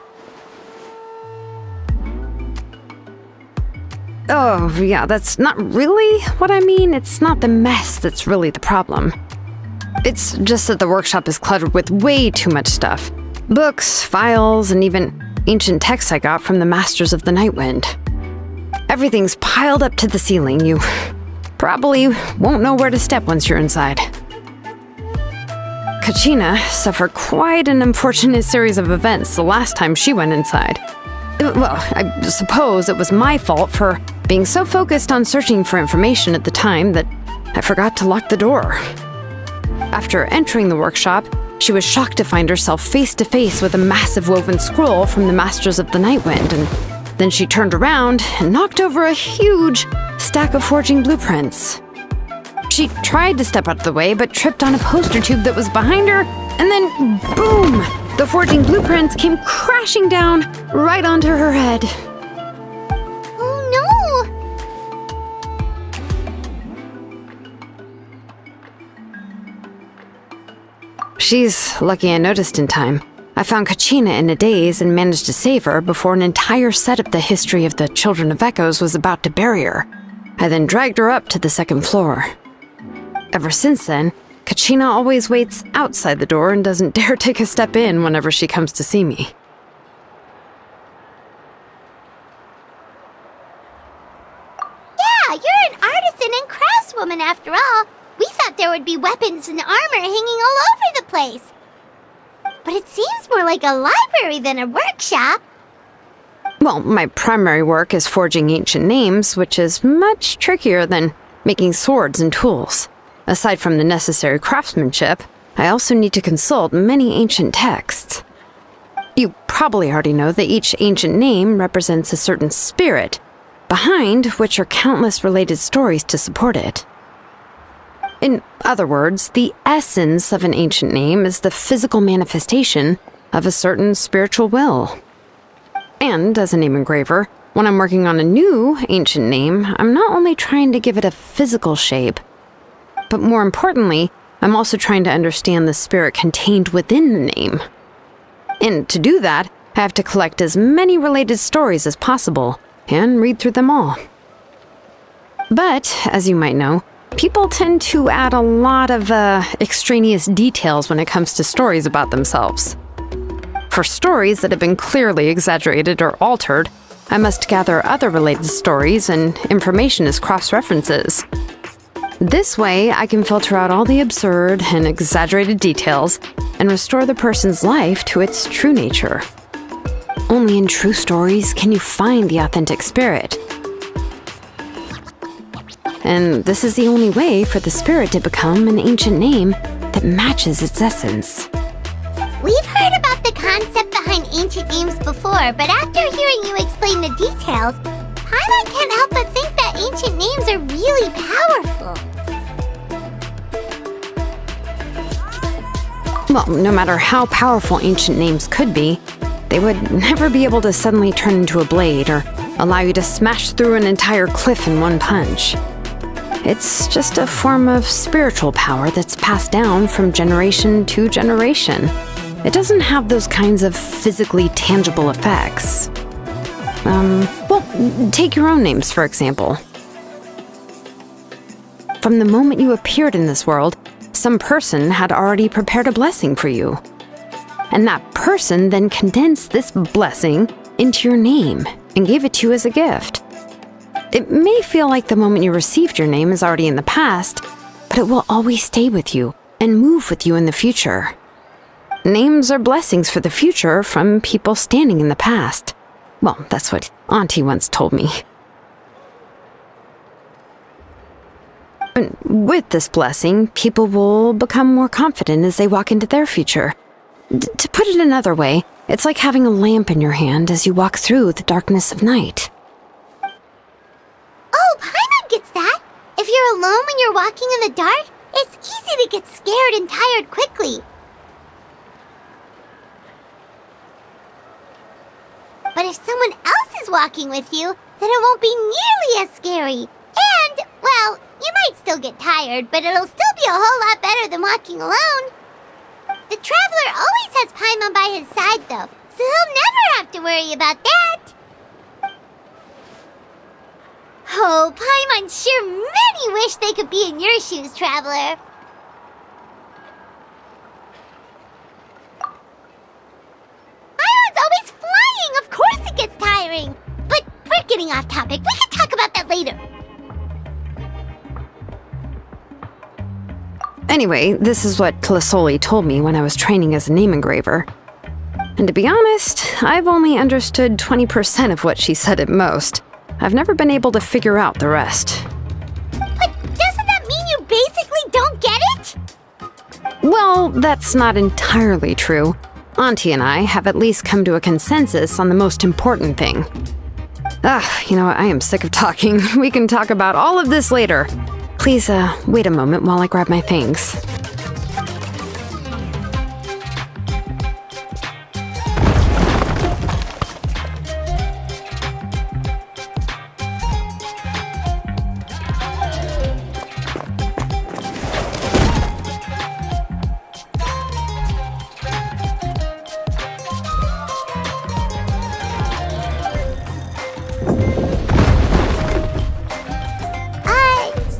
Oh, yeah, that's not really what I mean. It's not the mess that's really the problem. It's just that the workshop is cluttered with way too much stuff. Books, files, and even ancient texts I got from the Masters of the Nightwind. Everything's piled up to the ceiling. You probably won't know where to step once you're inside. Kachina suffered quite an unfortunate series of events the last time she went inside. Well, I suppose it was my fault for being so focused on searching for information at the time that I forgot to lock the door. After entering the workshop, she was shocked to find herself face to face with a massive woven scroll from the Masters of the Nightwind, and then she turned around and knocked over a huge stack of forging blueprints. She tried to step out of the way, but tripped on a poster tube that was behind her, and then boom! The forging blueprints came crashing down right onto her head.
Oh no!
She's lucky I noticed in time. I found Kachina in a daze and managed to save her before an entire set of the history of the Children of Echoes was about to bury her. I then dragged her up to the second floor. Ever since then, Kachina always waits outside the door and doesn't dare take a step in whenever she comes to see me.
Yeah, you're an artisan and craftswoman after all. We thought there would be weapons and armor hanging all over the place. But it seems more like a library than a workshop.
Well, my primary work is forging ancient names, which is much trickier than making swords and tools. Aside from the necessary craftsmanship, I also need to consult many ancient texts. You probably already know that each ancient name represents a certain spirit, behind which are countless related stories to support it. In other words, the essence of an ancient name is the physical manifestation of a certain spiritual will. And as a name engraver, when I'm working on a new ancient name, I'm not only trying to give it a physical shape, but more importantly, I'm also trying to understand the spirit contained within the name. And to do that, I have to collect as many related stories as possible and read through them all. But, as you might know, people tend to add a lot of extraneous details when it comes to stories about themselves. For stories that have been clearly exaggerated or altered, I must gather other related stories and information as cross-references. This way, I can filter out all the absurd and exaggerated details and restore the person's life to its true nature. Only in true stories can you find the authentic spirit. And this is the only way for the spirit to become an ancient name that matches its essence.
We've heard about the concept behind ancient names before, but after hearing you explain the details, Paimon can't help but think that ancient names are really powerful.
Well, no matter how powerful ancient names could be, they would never be able to suddenly turn into a blade or allow you to smash through an entire cliff in one punch. It's just a form of spiritual power that's passed down from generation to generation. It doesn't have those kinds of physically tangible effects. Well, take your own names, for example. From the moment you appeared in this world, some person had already prepared a blessing for you. And that person then condensed this blessing into your name and gave it to you as a gift. It may feel like the moment you received your name is already in the past, but it will always stay with you and move with you in the future. Names are blessings for the future from people standing in the past. Well, that's what Auntie once told me. And with this blessing, people will become more confident as they walk into their future. To put it another way, it's like having a lamp in your hand as you walk through the darkness of night.
Oh, Paimon gets that. If you're alone when you're walking in the dark, it's easy to get scared and tired quickly. But if someone else is walking with you, then it won't be nearly as scary. And, well, You might still get tired, but it'll still be a whole lot better than walking alone. The Traveler always has Paimon by his side, though, so he'll never have to worry about that. Oh, Paimon sure many wish they could be in your shoes, Traveler. Paimon's always flying! Of course it gets tiring! But we're getting off topic. We can talk about that later.
Anyway, this is what Plisoli told me when I was training as a name engraver. And to be honest, I've only understood 20% of what she said at most. I've never been able to figure out the rest.
But doesn't that mean you basically don't get it?
Well, that's not entirely true. Auntie and I have at least come to a consensus on the most important thing. You know what? I am sick of talking. We can talk about all of this later. Please, wait a moment while I grab my things.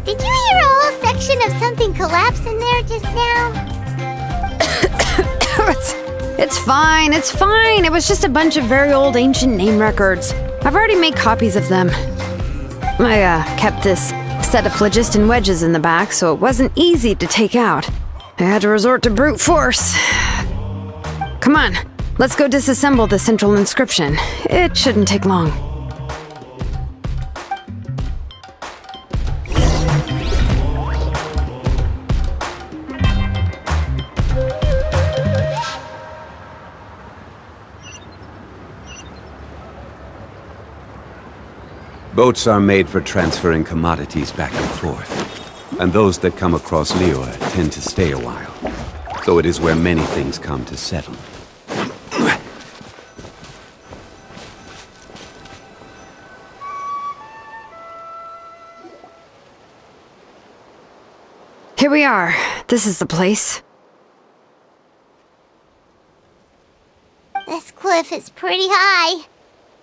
Did you hear a whole section of something collapse in there just now?
It's fine, it's fine. It was just a bunch of very old ancient name records. I've already made copies of them. I kept this set of phlogiston wedges in the back, so it wasn't easy to take out. I had to resort to brute force. Come on, let's go disassemble the central inscription. It shouldn't take long.
Boats are made for transferring commodities back and forth, and those that come across Liyue tend to stay a while. So it is where many things come to settle.
Here we are. This is the place.
This cliff is pretty high.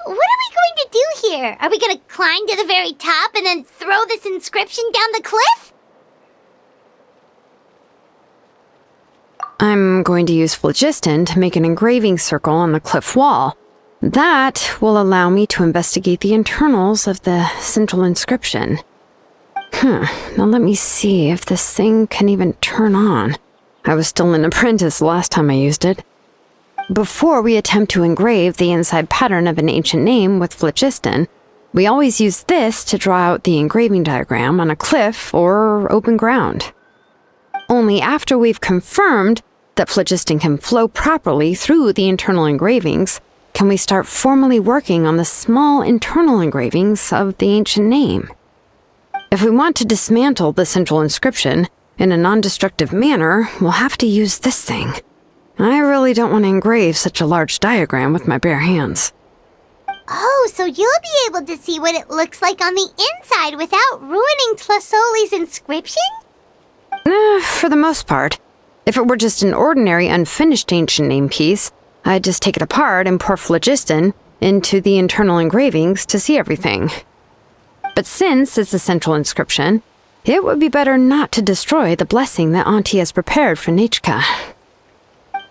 What are we going to do here? Are we going to climb to the very top and then throw this inscription down the cliff?
I'm going to use phlogiston to make an engraving circle on the cliff wall. That will allow me to investigate the internals of the central inscription. Now let me see if this thing can even turn on. I was still an apprentice last time I used it. Before we attempt to engrave the inside pattern of an ancient name with phlogiston, we always use this to draw out the engraving diagram on a cliff or open ground. Only after we've confirmed that phlogiston can flow properly through the internal engravings can we start formally working on the small internal engravings of the ancient name. If we want to dismantle the central inscription in a non-destructive manner, we'll have to use this thing. I really don't want to engrave such a large diagram with my bare hands.
Oh, so you'll be able to see what it looks like on the inside without ruining Tlasoli's inscription?
For the most part. If it were just an ordinary unfinished ancient name piece, I'd just take it apart and pour phlogiston into the internal engravings to see everything. But since it's a central inscription, it would be better not to destroy the blessing that Auntie has prepared for Nechka.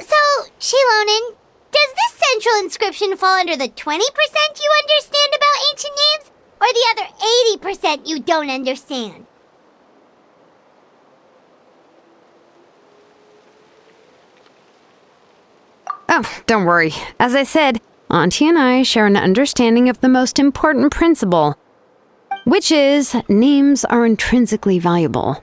So, Xilonen, does this central inscription fall under the 20% you understand about ancient names, or the other 80% you don't understand?
Oh, don't worry. As I said, Auntie and I share an understanding of the most important principle, which is names are intrinsically valuable.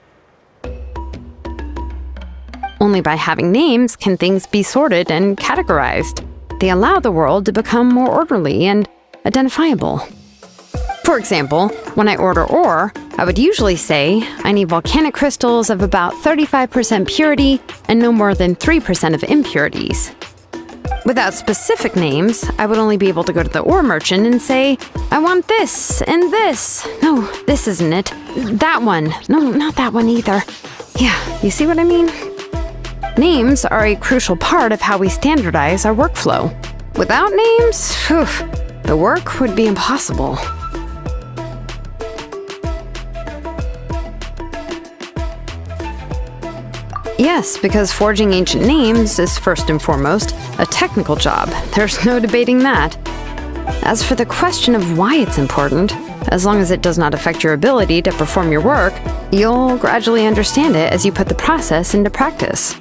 Only by having names can things be sorted and categorized. They allow the world to become more orderly and identifiable. For example, when I order ore, I would usually say I need volcanic crystals of about 35% purity and no more than 3% of impurities. Without specific names, I would only be able to go to the ore merchant and say, I want this and this. No, this isn't it. That one. No, not that one either. Yeah, you see what I mean? Names are a crucial part of how we standardize our workflow. Without names, the work would be impossible. Yes, because forging ancient names is first and foremost a technical job. There's no debating that. As for the question of why it's important, as long as it does not affect your ability to perform your work, you'll gradually understand it as you put the process into practice.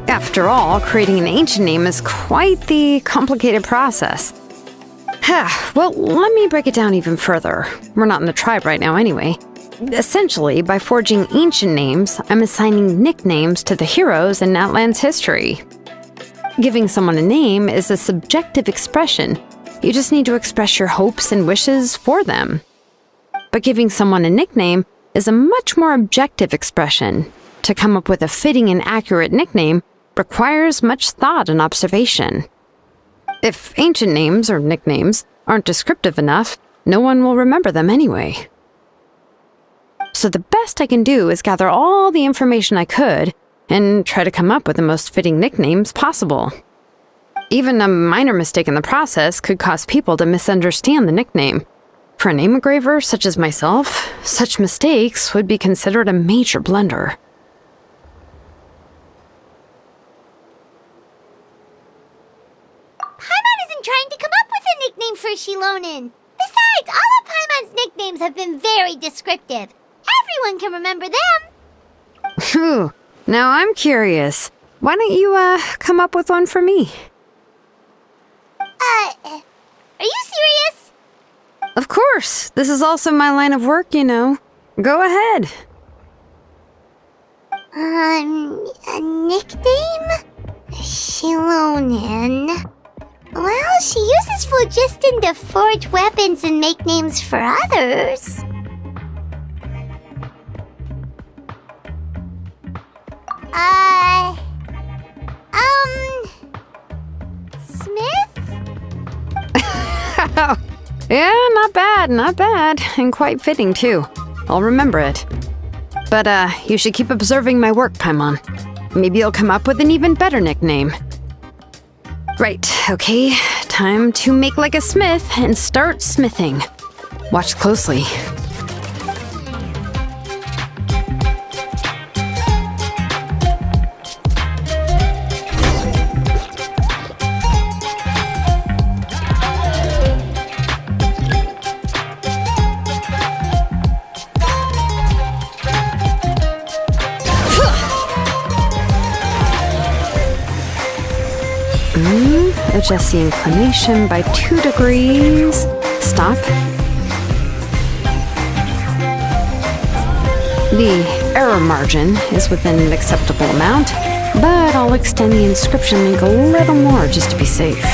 After all, creating an ancient name is quite the complicated process. Well, let me break it down even further. We're not in the tribe right now anyway. Essentially, by forging ancient names, I'm assigning nicknames to the heroes in Outland's history. Giving someone a name is a subjective expression. You just need to express your hopes and wishes for them. But giving someone a nickname is a much more objective expression. To come up with a fitting and accurate nickname requires much thought and observation. If ancient names or nicknames aren't descriptive enough, no one will remember them anyway. So the best I can do is gather all the information I could and try to come up with the most fitting nicknames possible. Even a minor mistake in the process could cause people to misunderstand the nickname. For a name engraver such as myself, such mistakes would be considered a major blunder.
Trying to come up with a nickname for Xilonen. Besides, all of Paimon's nicknames have been very descriptive. Everyone can remember them.
Phew. Now I'm curious. Why don't you, come up with one for me?
Are you serious?
Of course. This is also my line of work, you know. Go ahead.
A nickname? Xilonen. Well, she uses phlogiston to forge weapons and make names for others. Smith?
Yeah, not bad. And quite fitting, too. I'll remember it. But, you should keep observing my work, Paimon. Maybe you'll come up with an even better nickname. Right, okay. Time to make like a smith and start smithing. Watch closely. Adjust the inclination by 2 degrees. Stop. The error margin is within an acceptable amount, but I'll extend the inscription link a little more just to be safe.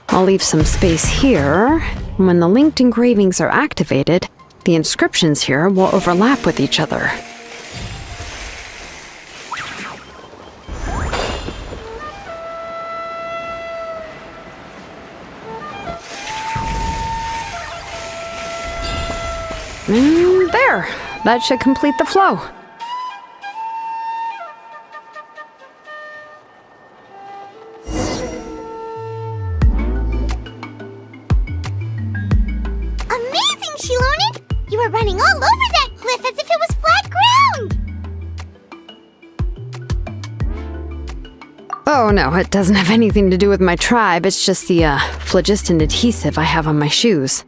I'll leave some space here. When the linked engravings are activated, the inscriptions here will overlap with each other. There! That should complete the flow.
Amazing, Xilonen! You were running all over that cliff as if it was flat ground!
Oh no, it doesn't have anything to do with my tribe. It's just the phlogiston adhesive I have on my shoes.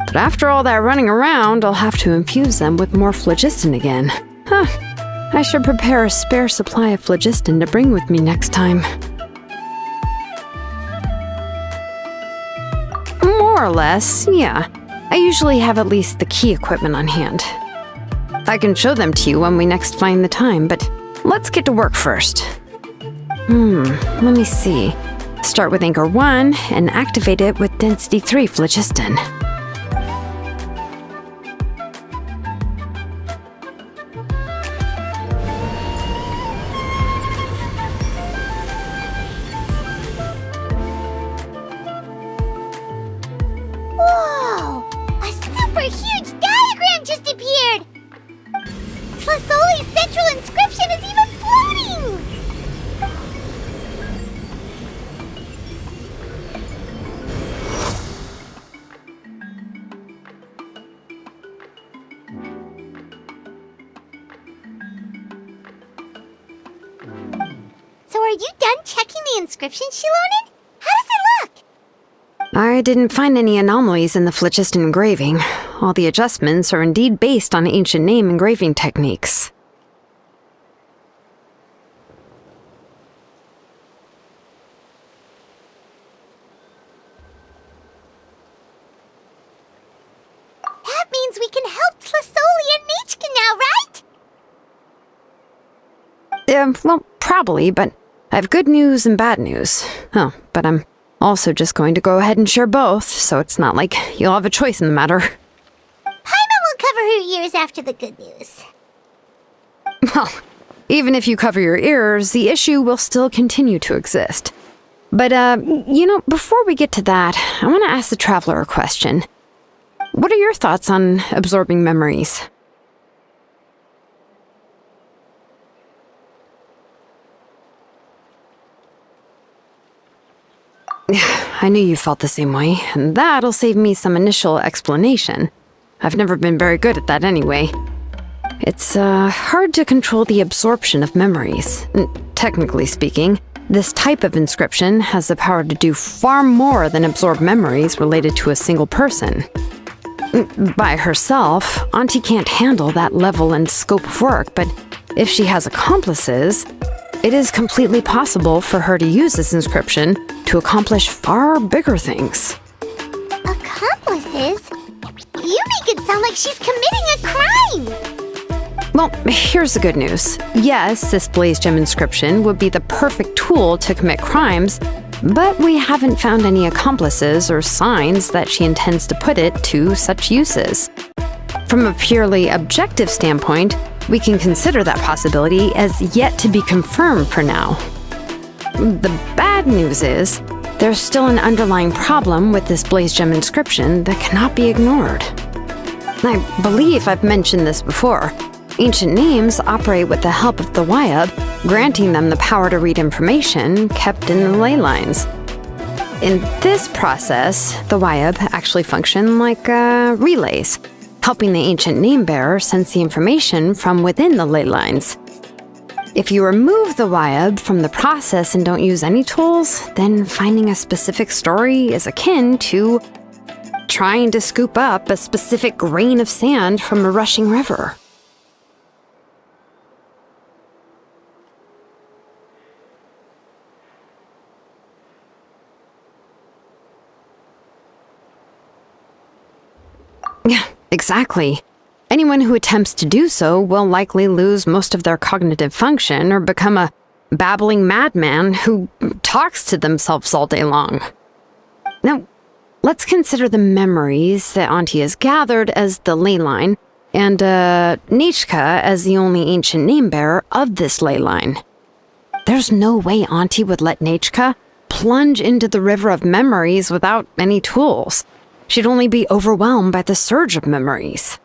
But after all that running around, I'll have to infuse them with more phlogiston again. I should prepare a spare supply of phlogiston to bring with me next time. More or less, yeah. I usually have at least the key equipment on hand. I can show them to you when we next find the time, but let's get to work first. Let me see. Start with Anchor 1 and activate it with Density 3 phlogiston.
you done checking the inscription, Xilonen? How does it look?
I didn't find any anomalies in the Flichist engraving. All the adjustments are indeed based on ancient name engraving techniques.
That means we can help Tlasoli and Nichka now, right?
Well, probably, but I have good news and bad news. Oh, but I'm also just going to go ahead and share both, so it's not like you'll have a choice in the matter.
Paimon will cover her ears after the good news.
Well, even if you cover your ears, the issue will still continue to exist. But, before we get to that, I want to ask the Traveler a question. What are your thoughts on absorbing memories? I knew you felt the same way, and that'll save me some initial explanation. I've never been very good at that anyway. It's hard to control the absorption of memories. Technically speaking, this type of inscription has the power to do far more than absorb memories related to a single person. By herself, Auntie can't handle that level and scope of work, but if she has accomplices, it is completely possible for her to use this inscription to accomplish far bigger things.
Accomplices? You make it sound like she's committing a crime!
Well, here's the good news. Yes, this Blaze Gem inscription would be the perfect tool to commit crimes, but we haven't found any accomplices or signs that she intends to put it to such uses. From a purely objective standpoint, we can consider that possibility as yet to be confirmed for now. The bad news is, there's still an underlying problem with this Blaze Gem inscription that cannot be ignored. I believe I've mentioned this before. Ancient names operate with the help of the Wyab, granting them the power to read information kept in the ley lines. In this process, the Wyab actually function like relays, helping the ancient name bearer sense the information from within the ley lines. If you remove the Wyab from the process and don't use any tools, then finding a specific story is akin to trying to scoop up a specific grain of sand from a rushing river. Yeah, exactly. Anyone who attempts to do so will likely lose most of their cognitive function or become a babbling madman who talks to themselves all day long. Now, let's consider the memories that Auntie has gathered as the ley line, and Nichka as the only ancient name bearer of this ley line. There's no way Auntie would let Nichka plunge into the river of memories without any tools. She'd only be overwhelmed by the surge of memories.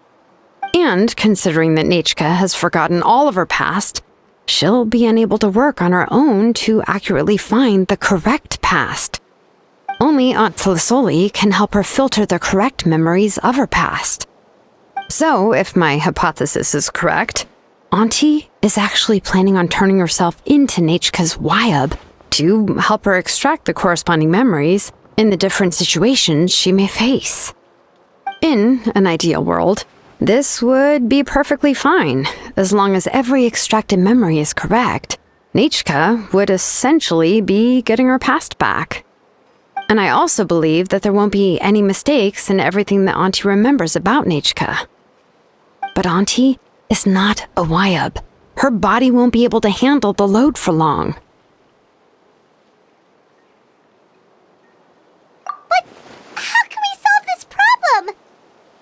And considering that Nichka has forgotten all of her past, she'll be unable to work on her own to accurately find the correct past. Only Aunt Tlasoli can help her filter the correct memories of her past. So, if my hypothesis is correct, Auntie is actually planning on turning herself into Nichka's Wyab to help her extract the corresponding memories in the different situations she may face. In an ideal world, this would be perfectly fine. As long as every extracted memory is correct, Nichka would essentially be getting her past back. And I also believe that there won't be any mistakes in everything that Auntie remembers about Nichka. But Auntie is not a Wyab. Her body won't be able to handle the load for long.
How can we solve this problem?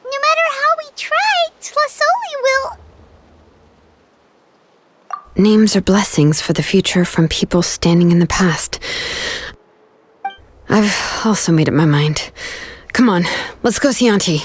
No matter how we try, Tlasoli will...
Names are blessings for the future from people standing in the past. I've also made up my mind. Come on, let's go see Auntie.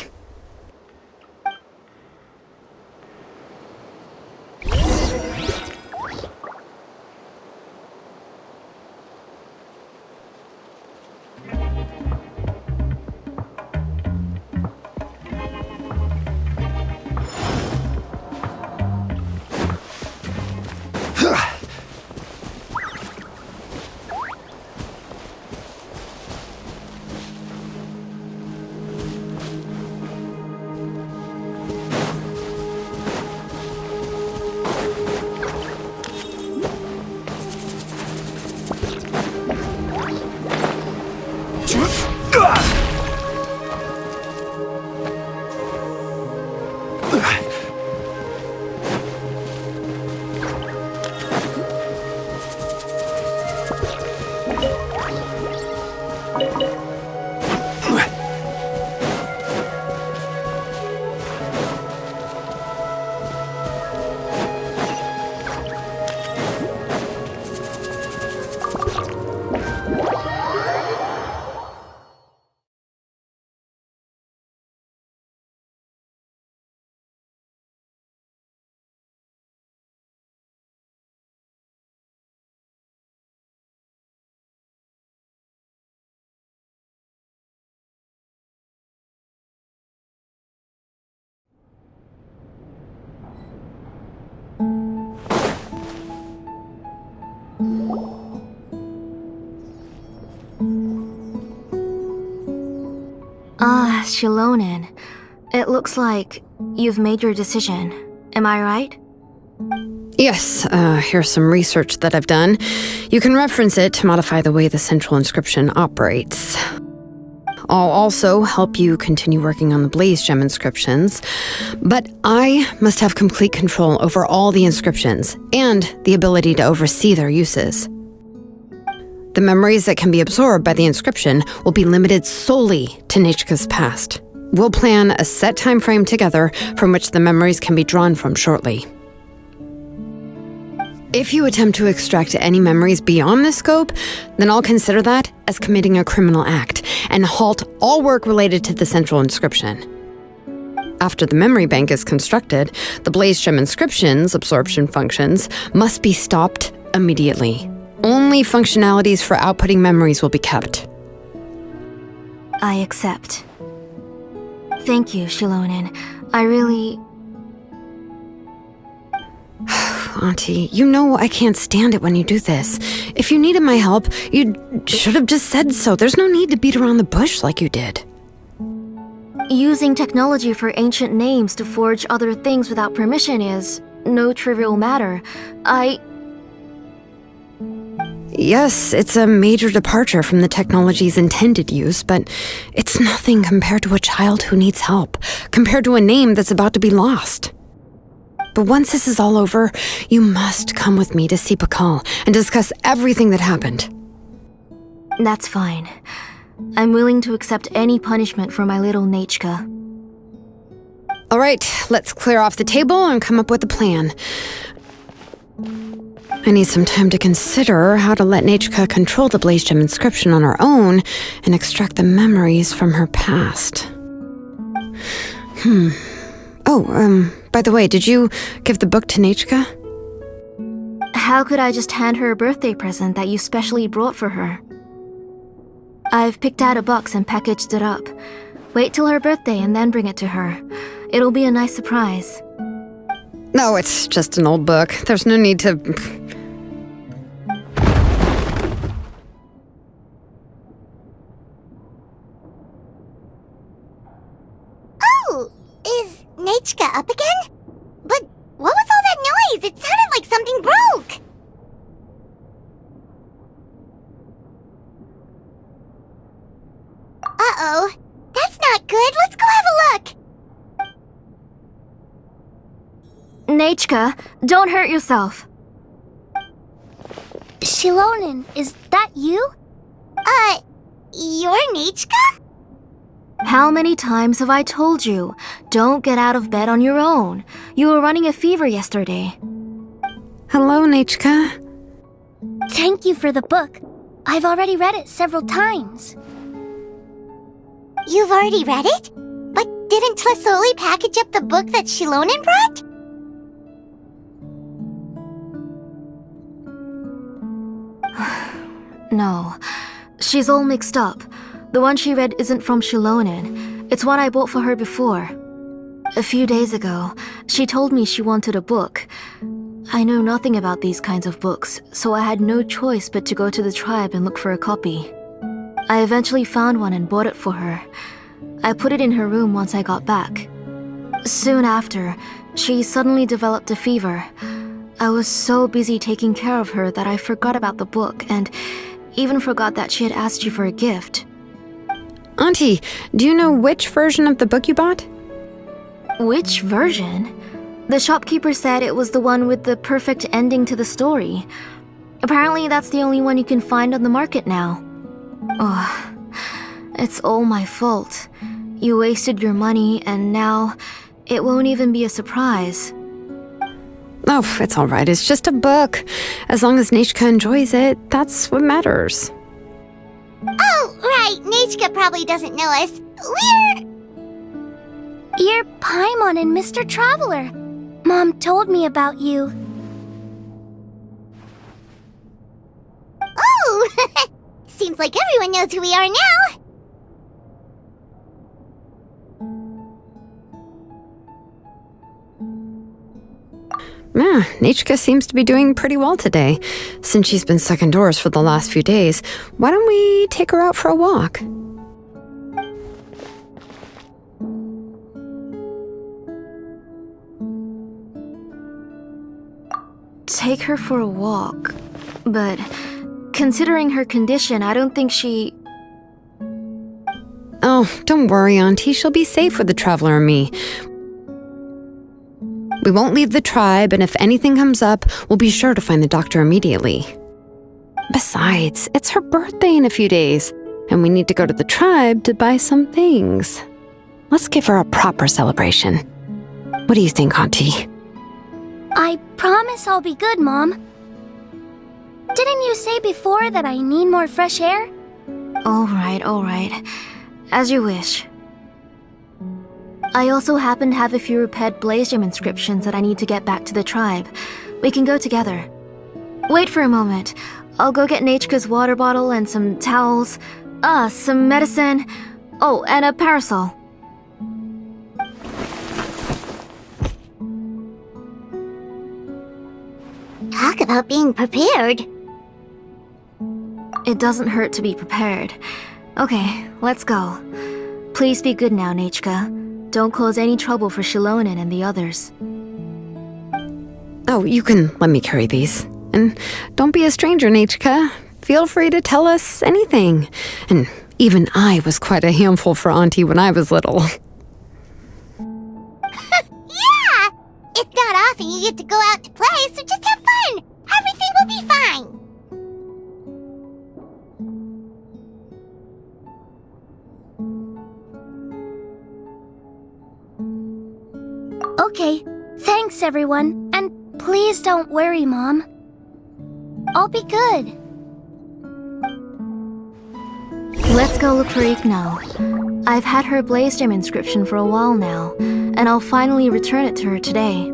Xilonen. It looks like you've made your decision. Am I right?
Yes, here's some research that I've done. You can reference it to modify the way the central inscription operates. I'll also help you continue working on the Blaze Gem inscriptions, but I must have complete control over all the inscriptions and the ability to oversee their uses. The memories that can be absorbed by the inscription will be limited solely to Nechka's past. We'll plan a set time frame together from which the memories can be drawn from shortly. If you attempt to extract any memories beyond this scope, then I'll consider that as committing a criminal act and halt all work related to the central inscription. After the memory bank is constructed, the Blaze Gem inscription's absorption functions must be stopped immediately. Only functionalities for outputting memories will be kept.
I accept. Thank you, Xilonen. I really...
Auntie, you know I can't stand it when you do this. If you needed my help, you should have just said so. There's no need to beat around the bush like you did.
Using technology for ancient names to forge other things without permission is no trivial matter.
Yes, it's a major departure from the technology's intended use, but it's nothing compared to a child who needs help, compared to a name that's about to be lost. But once this is all over, you must come with me to see Pakal and discuss everything that happened.
That's fine. I'm willing to accept any punishment for my little Nechka.
All right, let's clear off the table and come up with a plan. I need some time to consider how to let Nechka control the Blaze Gem inscription on her own and extract the memories from her past. By the way, did you give the book to Nechka?
How could I just hand her a birthday present that you specially brought for her? I've picked out a box and packaged it up. Wait till her birthday and then bring it to her. It'll be a nice surprise.
No, it's just an old book. There's no need to...
Oh, is Nechka up again? But what was all that noise? It sounded like something broke. Uh-oh. That's not good. Let's go have a look.
Nechka, don't hurt yourself.
Xilonen, is that you? You're Nechka?
How many times have I told you? Don't get out of bed on your own. You were running a fever yesterday.
Hello, Nechka.
Thank you for the book. I've already read it several times. You've already read it? But didn't Tlasoli package up the book that Xilonen brought?
No, she's all mixed up. The one she read isn't from Xilonen. It's one I bought for her before. A few days ago, she told me she wanted a book. I know nothing about these kinds of books, so I had no choice but to go to the tribe and look for a copy. I eventually found one and bought it for her. I put it in her room once I got back. Soon after, she suddenly developed a fever. I was so busy taking care of her that I forgot about the book and even forgot that she had asked you for a gift.
Auntie, do you know which version of the book you bought?
Which version? The shopkeeper said it was the one with the perfect ending to the story. Apparently that's the only one you can find on the market now. Ugh, it's all my fault. You wasted your money and now it won't even be a surprise.
Oh, it's all right. It's just a book. As long as Nechka enjoys it, that's what matters.
Oh, right. Nechka probably doesn't know us. You're Paimon and Mr. Traveler. Mom told me about you. Oh! Seems like everyone knows who we are now.
Yeah, Nechka seems to be doing pretty well today. Since she's been stuck indoors for the last few days, why don't we take her out for a walk?
Take her for a walk. But considering her condition, I don't think she...
Oh, don't worry, Auntie. She'll be safe with the Traveler and me. We won't leave the tribe, and if anything comes up, we'll be sure to find the doctor immediately. Besides, it's her birthday in a few days, and we need to go to the tribe to buy some things. Let's give her a proper celebration. What do you think, Auntie?
I promise I'll be good, Mom. Didn't you say before that I need more fresh air?
All right. As you wish. I also happen to have a few repaired blaze gem inscriptions that I need to get back to the tribe. We can go together. Wait for a moment. I'll go get Nechka's water bottle and some towels. Some medicine. Oh, and a parasol.
Talk about being prepared.
It doesn't hurt to be prepared. Okay, let's go. Please be good now, Nechka. Don't cause any trouble for Xilonen and the others.
Oh, you can let me carry these. And don't be a stranger, Nechka. Feel free to tell us anything. And even I was quite a handful for Auntie when I was little.
Yeah! It's not often you get to go out to play, so just have fun! Everything will be fine! Okay, thanks everyone, and please don't worry, Mom. I'll be good.
Let's go look for Igno. I've had her blaze gem inscription for a while now, and I'll finally return it to her today.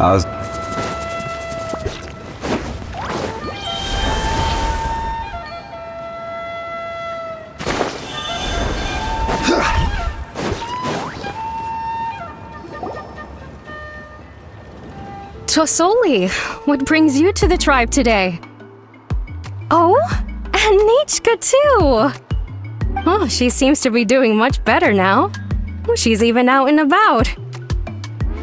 How's...
Tosoli, what brings you to the tribe today? Oh, and Nechka too! Oh, she seems to be doing much better now. She's even out and about.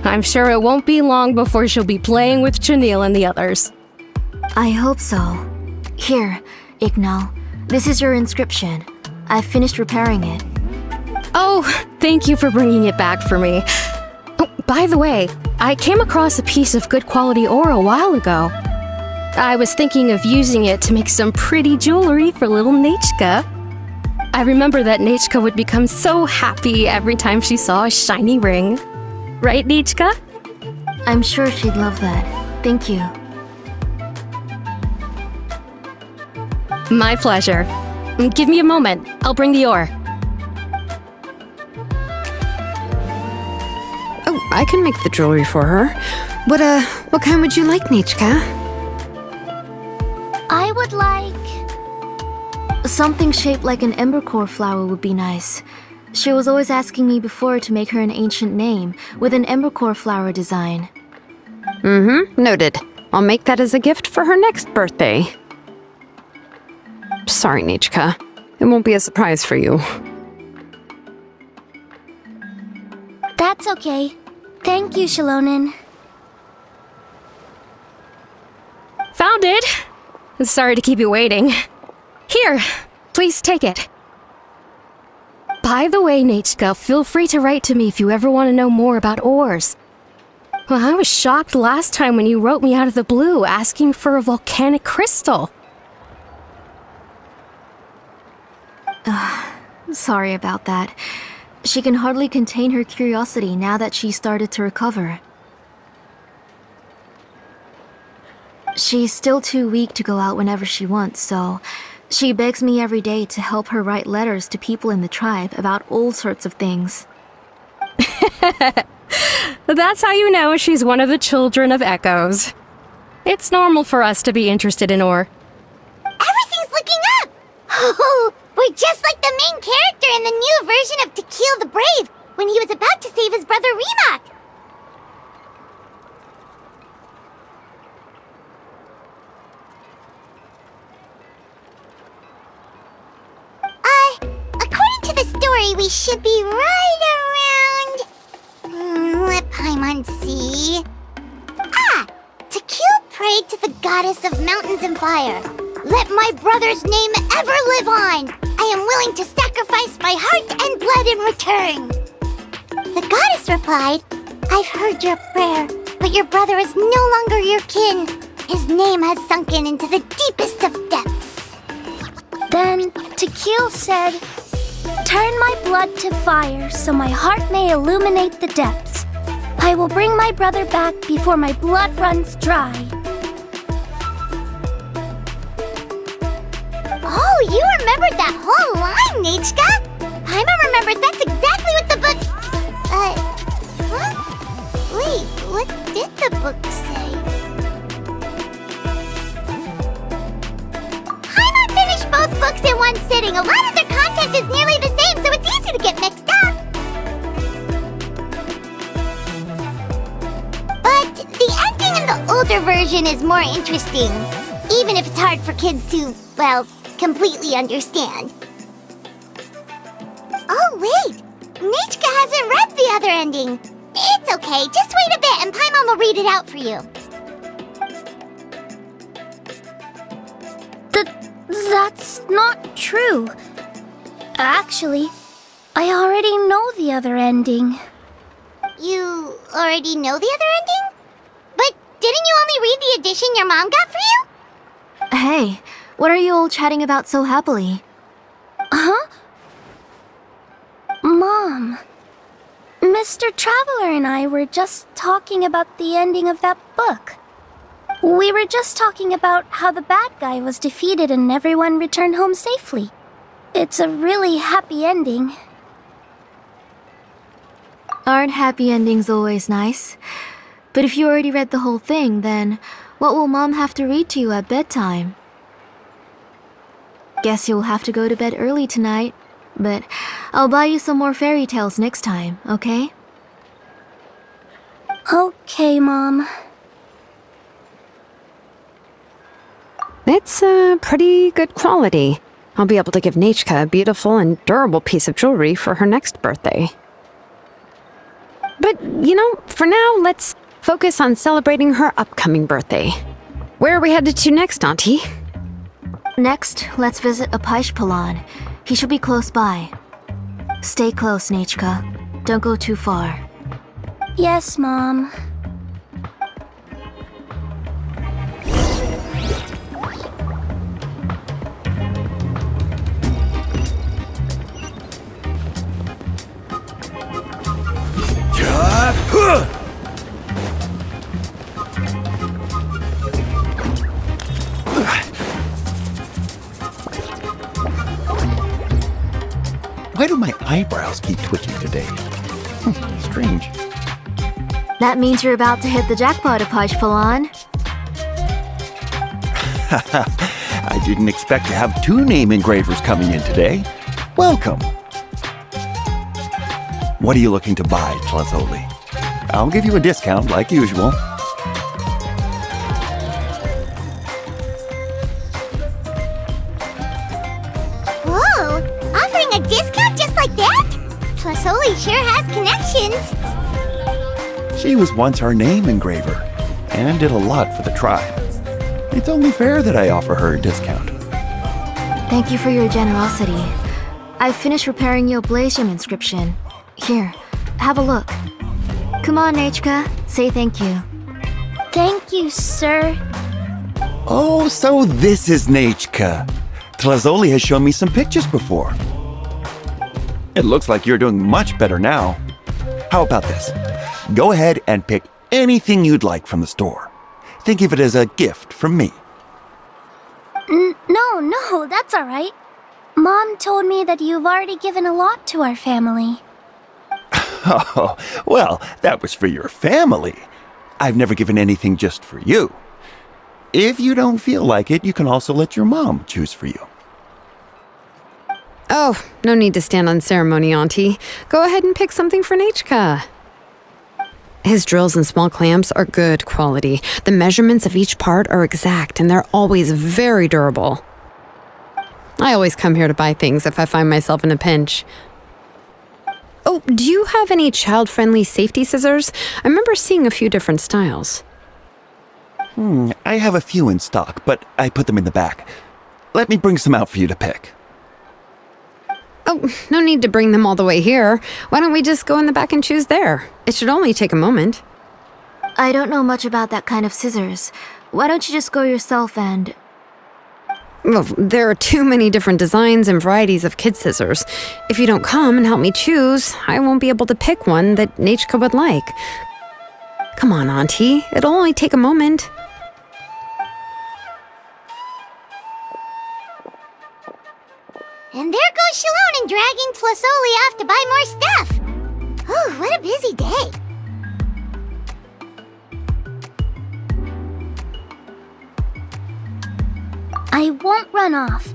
I'm sure it won't be long before she'll be playing with Chanil and the others.
I hope so. Here, Igno. This is your inscription. I've finished repairing it.
Oh, thank you for bringing it back for me. Oh, by the way, I came across a piece of good quality ore a while ago. I was thinking of using it to make some pretty jewelry for little Nechka. I remember that Nechka would become so happy every time she saw a shiny ring. Right, Nechka?
I'm sure she'd love that. Thank you.
My pleasure. Give me a moment. I'll bring the ore.
Oh, I can make the jewelry for her. What kind would you like, Nichka?
I would like... something shaped like an embercore flower would be nice. She was always asking me before to make her an ancient name with an embercore flower design.
Noted. I'll make that as a gift for her next birthday. Sorry, Nichka. It won't be a surprise for you.
That's okay. Thank you, Xilonen.
Found it! Sorry to keep you waiting. Here, please take it. By the way, Nichka, feel free to write to me if you ever want to know more about ores. Well, I was shocked last time when you wrote me out of the blue asking for a volcanic crystal.
Sorry about that. She can hardly contain her curiosity now that she started to recover. She's still too weak to go out whenever she wants, so she begs me every day to help her write letters to people in the tribe about all sorts of things.
That's how you know she's one of the children of echoes. It's normal for us to be interested in ore.
Everything's looking up! Oh, we're just like the main character in the new version of To Kill the Brave, when he was about to save his brother Remak. According to the story, we should be right around... let Paimon see... To kill prayed to the goddess of mountains and fire. Let my brother's name ever live on. I am willing to sacrifice my heart and blood in return. The goddess replied, I've heard your prayer, but your brother is no longer your kin. His name has sunken into the deepest of depths.
Then Tequil said, turn my blood to fire so my heart may illuminate the depths. I will bring my brother back before my blood runs dry.
Oh, you remembered that whole line, Nichka! Paimon remembers that's exactly what the book... What? Wait, what did the book say? Paimon finished both books in one sitting. A lot of their content is nearly the same, so it's easy to get mixed up. But the ending in the older version is more interesting, even if it's hard for kids to, well, completely understand. Oh, wait! Nichka hasn't read the other ending. It's okay, just wait a bit and Paimon will read it out for you.
That's not true. Actually, I already know the other ending.
You already know the other ending? But didn't you only read the edition your mom got for you?
Hey, what are you all chatting about so happily?
Huh? Mom, Mr. Traveler and I were just talking about the ending of that book. We were just talking about how the bad guy was defeated and everyone returned home safely. It's a really happy ending.
Aren't happy endings always nice? But if you already read the whole thing, then what will Mom have to read to you at bedtime? Guess you'll have to go to bed early tonight, but I'll buy you some more fairy tales next time, okay?
Okay, Mom.
It's pretty good quality. I'll be able to give Nichka a beautiful and durable piece of jewelry for her next birthday. But, you know, for now, let's focus on celebrating her upcoming birthday. Where are we headed to next, Auntie?
Next, let's visit Apaish Palan. He should be close by. Stay close, Nichka. Don't go too far.
Yes, Mom.
Why do my eyebrows keep twitching today? Strange.
That means you're about to hit the jackpot, Xilonen.
I didn't expect to have 2 name engravers coming in today. Welcome. What are you looking to buy, Tlazoli? I'll give you a discount like usual.
Whoa! Offering a discount just like that? Tlasoli sure has connections.
She was once our name engraver and did a lot for the tribe. It's only fair that I offer her a discount.
Thank you for your generosity. I finished repairing your blaze gem inscription. Here, have a look. Come on, Nechka, say thank you.
Thank you, sir.
Oh, so this is Nechka. Tlazoli has shown me some pictures before. It looks like you're doing much better now. How about this? Go ahead and pick anything you'd like from the store. Think of it as a gift from me.
No, that's all right. Mom told me that you've already given a lot to our family.
Oh, well, that was for your family. I've never given anything just for you. If you don't feel like it, you can also let your mom choose for you.
Oh, no need to stand on ceremony, Auntie. Go ahead and pick something for Nechka. His drills and small clamps are good quality. The measurements of each part are exact, and they're always very durable. I always come here to buy things if I find myself in a pinch. Oh, do you have any child-friendly safety scissors? I remember seeing a few different styles.
I have a few in stock, but I put them in the back. Let me bring some out for you to pick.
Oh, no need to bring them all the way here. Why don't we just go in the back and choose there? It should only take a moment.
I don't know much about that kind of scissors. Why don't you just go yourself and...
Well, there are too many different designs and varieties of kid scissors. If you don't come and help me choose, I won't be able to pick one that Nechka would like. Come on, Auntie. It'll only take a moment.
And there goes Xilonen dragging Tlasoli off to buy more stuff. Ooh, what a busy day.
I won't run off.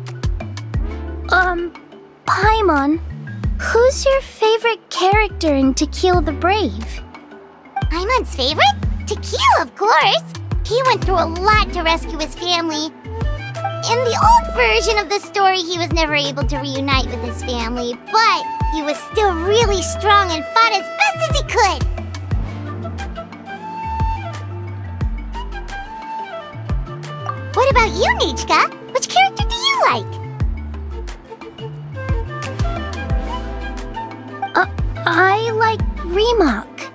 Paimon, who's your favorite character in To Kill the Brave?
Paimon's favorite? Tequila, of course. He went through a lot to rescue his family. In the old version of the story, he was never able to reunite with his family, but he was still really strong and fought as best as he could. What about you, Nechka? Which character do you like?
I like Remak.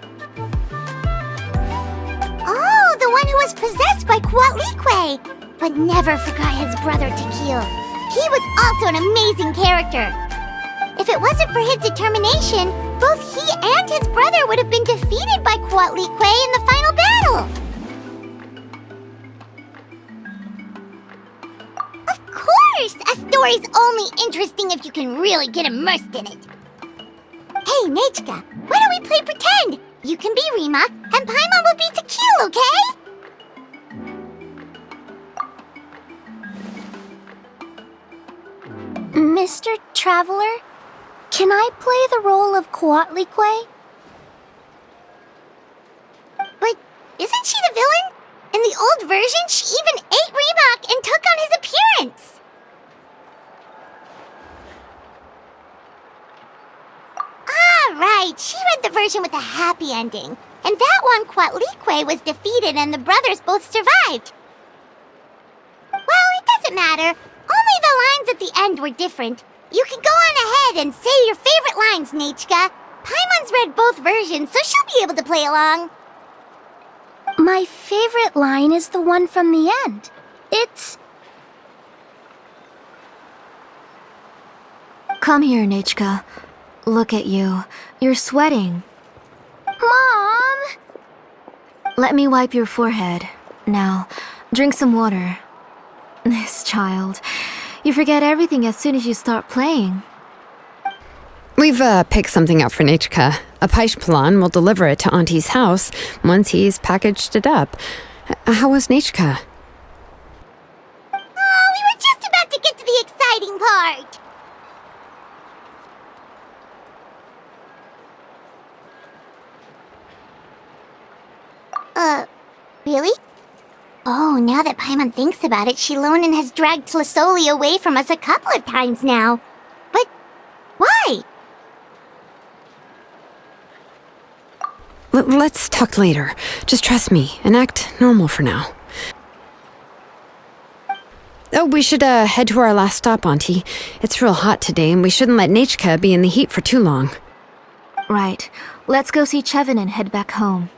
Oh, the one who was possessed by Quatlique, but never forgot his brother Tequil. He was also an amazing character. If it wasn't for his determination, both he and his brother would have been defeated by Quatlique in the final battle. Of course! A story's only interesting if you can really get immersed in it. Hey, Nechka, why don't we play pretend? You can be Remak, and Paimon will be Tequil, okay?
Mr. Traveler, can I play the role of Quatlique?
But isn't she the villain? In the old version, she even ate Remak and took on his appearance. Ah, right. She read the version with a happy ending. And that one, Quatlique was defeated and the brothers both survived. Well, it doesn't matter. Only the lines at the end were different. You can go on ahead and say your favorite lines, Nechka. Paimon's read both versions, so she'll be able to play along.
My favorite line is the one from the end. It's...
Come here, Nechka. Look at you. You're sweating.
Mom!
Let me wipe your forehead. Now, drink some water. This child. You forget everything as soon as you start playing.
We've picked something up for Nechka. A Paishpalan will deliver it to Auntie's house once he's packaged it up. How was Nechka?
Oh, we were just about to get to the exciting part. Really? Oh, now that Paimon thinks about it, Xilonen has dragged Tlisoli away from us a couple of times now. But why?
Let's talk later. Just trust me and act normal for now. Oh, we should head to our last stop, Auntie. It's real hot today, and we shouldn't let Nechka be in the heat for too long.
Right. Let's go see Chevin and head back home.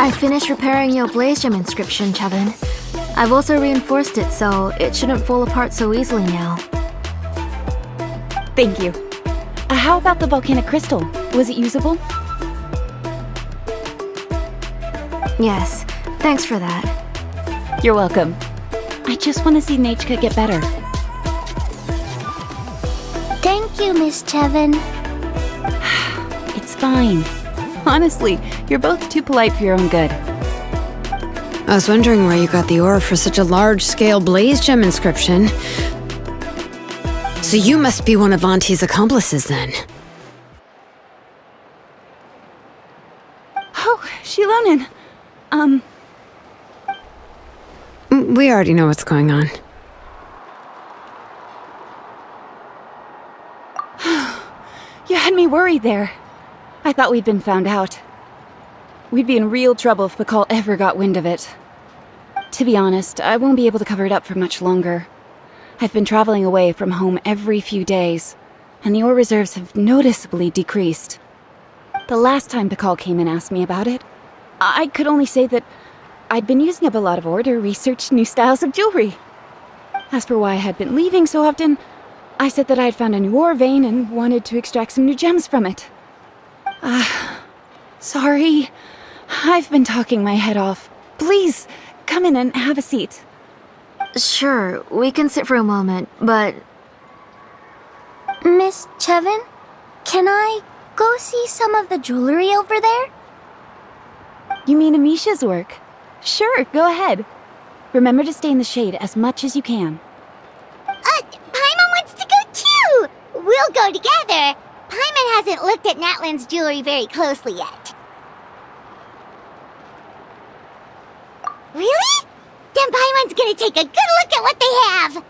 I finished repairing your blaze gem inscription, Chevin. I've also reinforced it so it shouldn't fall apart so easily now.
Thank you. How about the volcanic crystal? Was it usable?
Yes, thanks for that.
You're welcome. I just want to see Nechka get better.
Thank you, Miss Chevin.
It's fine. Honestly, you're both too polite for your own good.
I was wondering where you got the ore for such a large-scale blaze gem inscription. So you must be one of Auntie's accomplices, then.
Oh, Xilonen.
We already know what's going on.
You had me worried there. I thought we'd been found out. We'd be in real trouble if Pakal ever got wind of it. To be honest, I won't be able to cover it up for much longer. I've been traveling away from home every few days, and the ore reserves have noticeably decreased. The last time Pakal came and asked me about it, I could only say that I'd been using up a lot of ore to research new styles of jewelry. As for why I had been leaving so often, I said that I had found a new ore vein and wanted to extract some new gems from it. Sorry. I've been talking my head off. Please, come in and have a seat.
Sure, we can sit for a moment, but...
Miss Chevin, can I go see some of the jewelry over there?
You mean Amisha's work? Sure, go ahead. Remember to stay in the shade as much as you can.
Paimon wants to go too! We'll go together. Paimon hasn't looked at Natlan's jewelry very closely yet. Really? Then Paimon's gonna take a good look at what they have!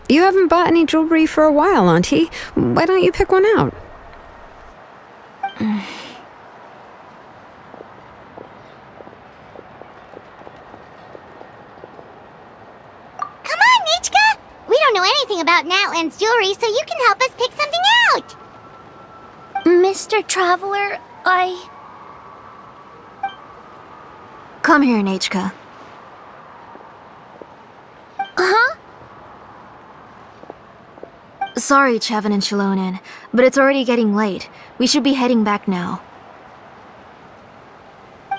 You haven't bought any jewelry for a while, Auntie. Why don't you pick one out?
Come on, Nechka! We don't know anything about Natlan's jewelry, so you can help us pick something out!
Mr. Traveler,
Come here, Nechka.
Huh?
Sorry, Chevin and Xilonen, but it's already getting late. We should be heading back now.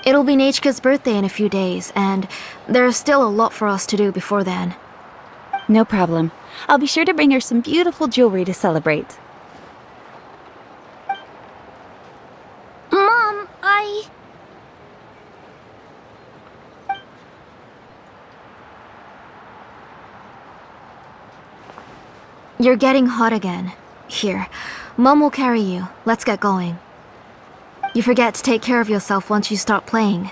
It'll be Nechka's birthday in a few days, and there's still a lot for us to do before then.
No problem. I'll be sure to bring her some beautiful jewelry to celebrate.
Mom,
You're getting hot again. Here, Mom will carry you. Let's get going. You forget to take care of yourself once you start playing.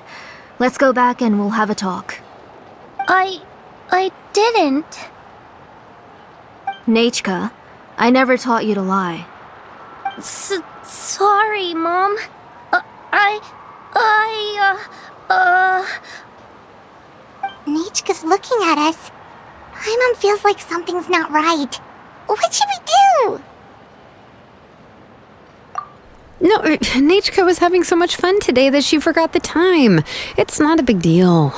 Let's go back and we'll have a talk.
I didn't.
Nechka, I never taught you to lie.
Sorry, Mom.
Nichka's looking at us. Paimon feels like something's not right. What should we do?
No, Nechka was having so much fun today that she forgot the time. It's not a big deal.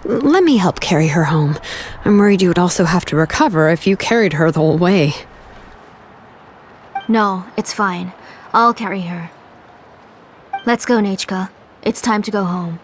Let me help carry her home. I'm worried you would also have to recover if you carried her the whole way.
No, it's fine. I'll carry her. Let's go, Nechka. It's time to go home.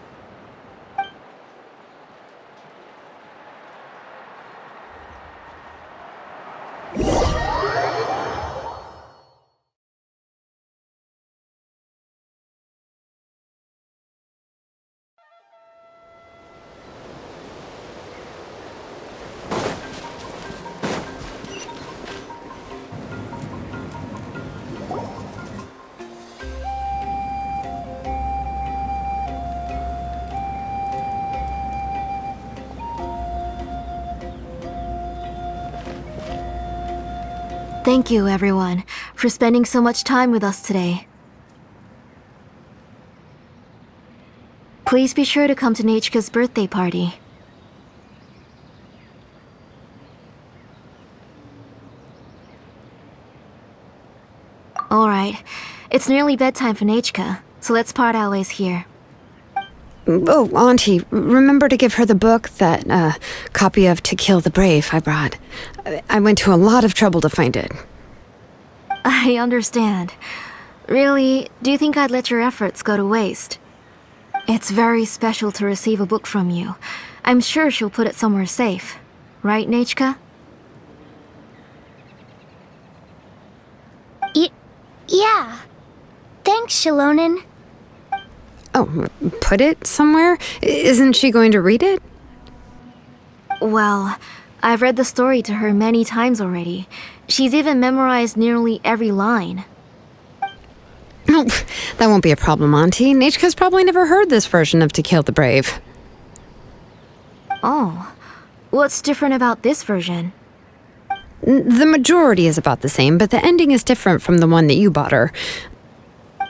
Thank you, everyone, for spending so much time with us today. Please be sure to come to Nechka's birthday party. Alright, it's nearly bedtime for Nechka, so let's part our ways here.
Oh, Auntie, remember to give her the book, that copy of To Kill the Brave I brought. I went to a lot of trouble to find it.
I understand. Really, do you think I'd let your efforts go to waste? It's very special to receive a book from you. I'm sure she'll put it somewhere safe. Right, Nechka?
Yeah. Thanks, Xilonen.
Oh, put it somewhere? Isn't she going to read it?
Well, I've read the story to her many times already. She's even memorized nearly every line.
Oh, that won't be a problem, Auntie. Nechka's probably never heard this version of To Kill the Brave.
Oh, what's different about this version?
The majority is about the same, but the ending is different from the one that you bought her.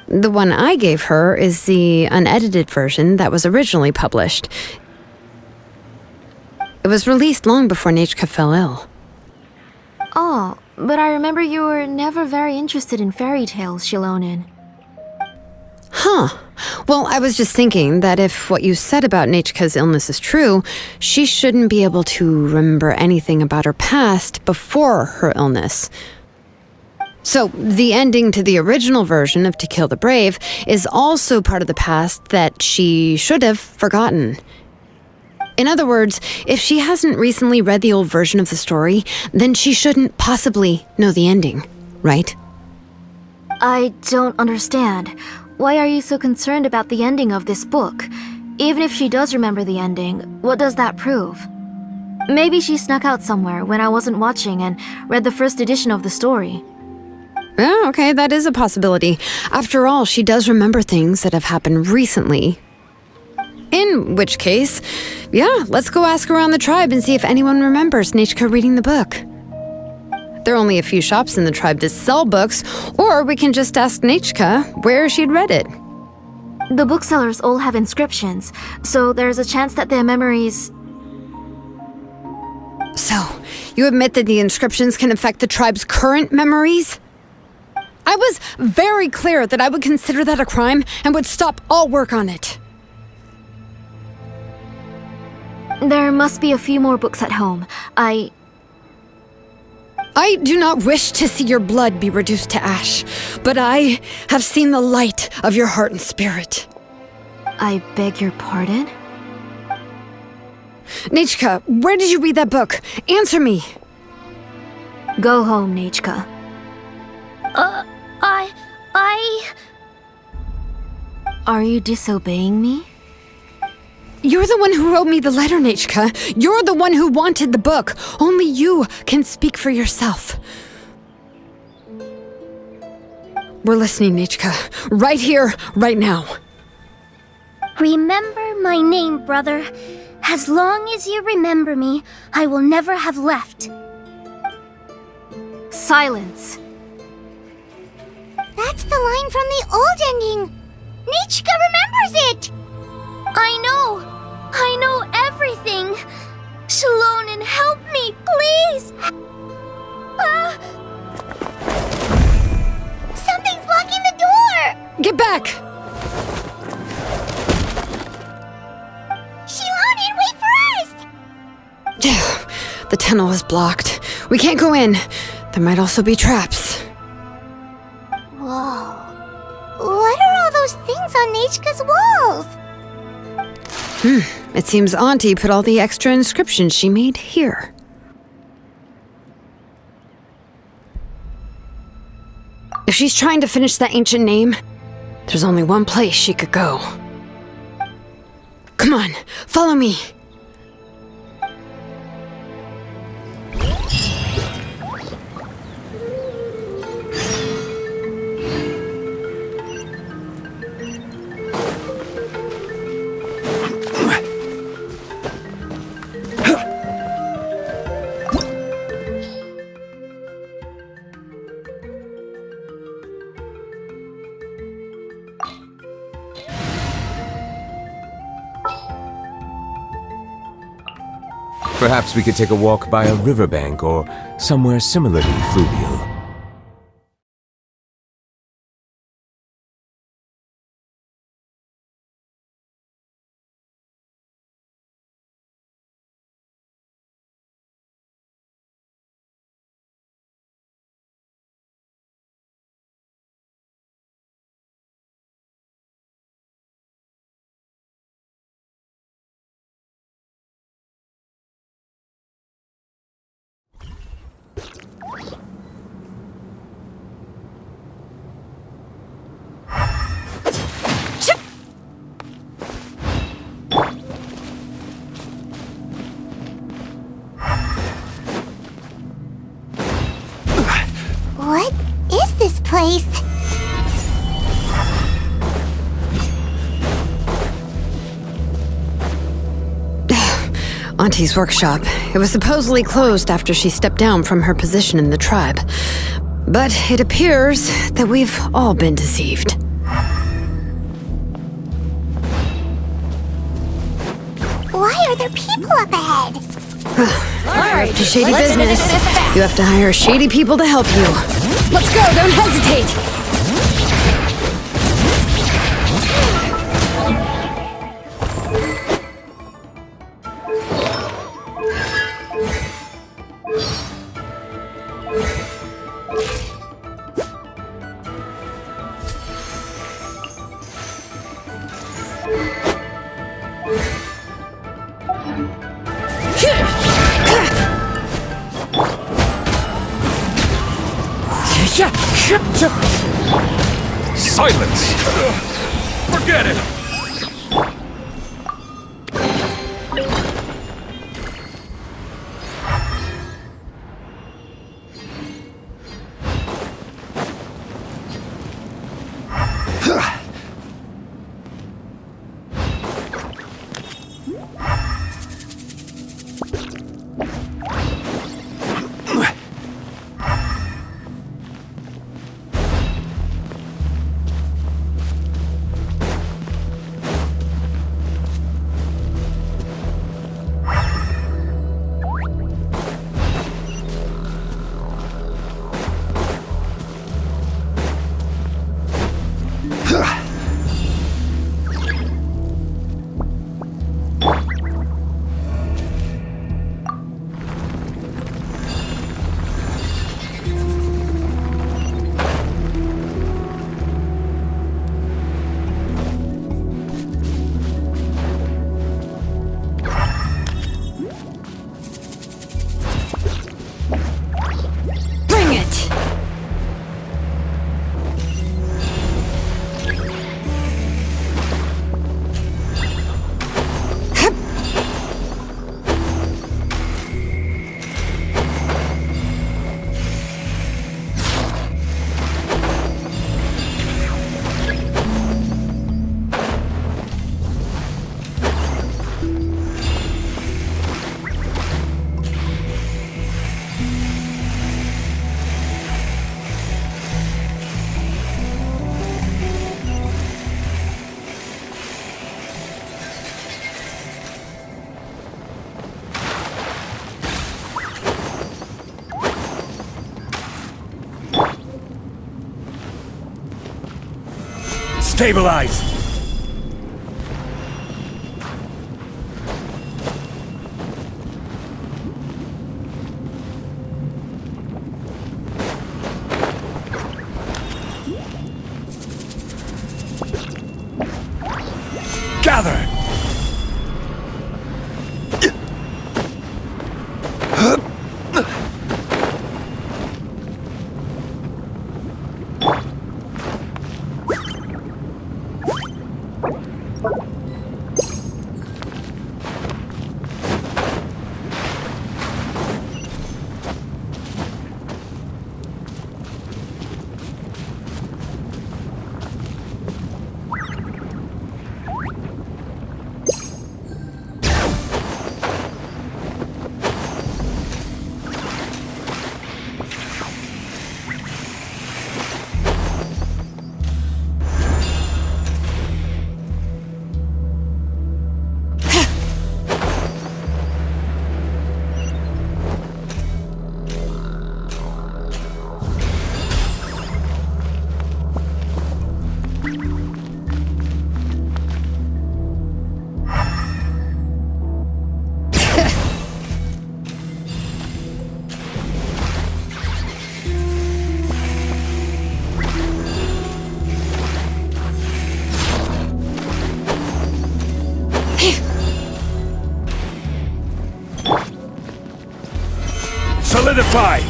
The one I gave her is the unedited version that was originally published. It was released long before Nechka fell ill.
Oh, but I remember you were never very interested in fairy tales, Xilonen.
Huh. Well, I was just thinking that if what you said about Nechka's illness is true, she shouldn't be able to remember anything about her past before her illness. So, the ending to the original version of To Kill the Brave is also part of the past that she should have forgotten. In other words, if she hasn't recently read the old version of the story, then she shouldn't possibly know the ending, right?
I don't understand. Why are you so concerned about the ending of this book? Even if she does remember the ending, what does that prove? Maybe she snuck out somewhere when I wasn't watching and read the first edition of the story.
Yeah, okay, that is a possibility. After all, she does remember things that have happened recently. In which case, yeah, let's go ask around the tribe and see if anyone remembers Nechka reading the book. There are only a few shops in the tribe that sell books, or we can just ask Nechka where she'd read it.
The booksellers all have inscriptions, so there's a chance that their memories...
So, you admit that the inscriptions can affect the tribe's current memories? I was very clear that I would consider that a crime and would stop all work on it.
There must be a few more books at home. I
do not wish to see your blood be reduced to ash, but I have seen the light of your heart and spirit.
I beg your pardon?
Nechka, where did you read that book? Answer me.
Go home, Nechka. Are you disobeying me?
You're the one who wrote me the letter, Nechka. You're the one who wanted the book. Only you can speak for yourself. We're listening, Nechka. Right here, right now.
Remember my name, brother. As long as you remember me, I will never have left.
Silence.
That's the line from the old ending. Nichka remembers it!
I know everything! Xilonen, help me, please!
Something's blocking the door!
Get back!
Xilonen, wait for us!
The tunnel is blocked. We can't go in. There might also be traps.
Whoa. What are all those things on Nichka's walls?
It seems Auntie put all the extra inscriptions she made here. If she's trying to finish that ancient name, there's only one place she could go. Come on, follow me.
Perhaps we could take a walk by a riverbank or somewhere similarly fluvial.
What is this place?
Auntie's workshop. It was supposedly closed after she stepped down from her position in the tribe. But it appears that we've all been deceived.
Why are there people up ahead?
You're up to shady business. You have to hire shady people to help you. Let's go, don't hesitate!
Silence! Forget it! Stabilize! Gather! Solidify!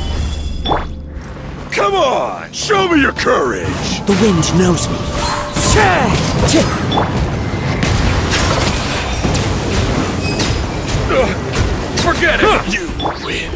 Come on! Show me your courage!
The wind knows me.
Forget it! You win!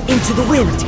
Into the wind.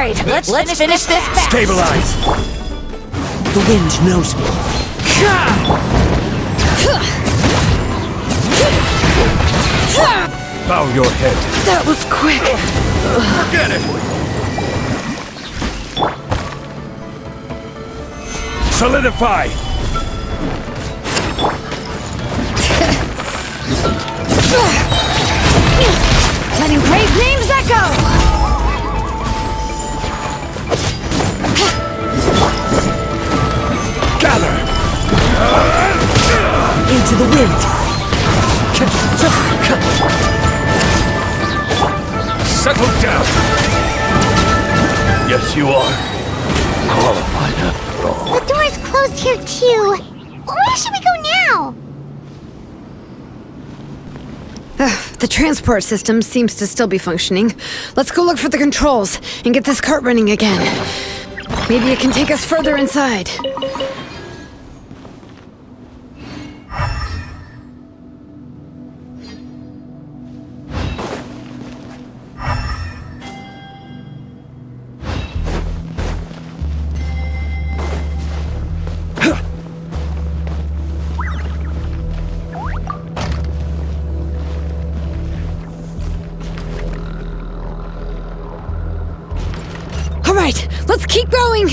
right, let's finish this fast.
Stabilize!
The wind knows me.
Bow your head.
That was quick.
Forget it! Solidify!
Letting brave names echo!
Gather!
Into the wind.
Settle down! Yes, you are. Qualified after all.
The door's closed here too. Where should we go now?
The transport system seems to still be functioning. Let's go look for the controls and get this cart running again. Maybe it can take us further inside. All right, let's keep going!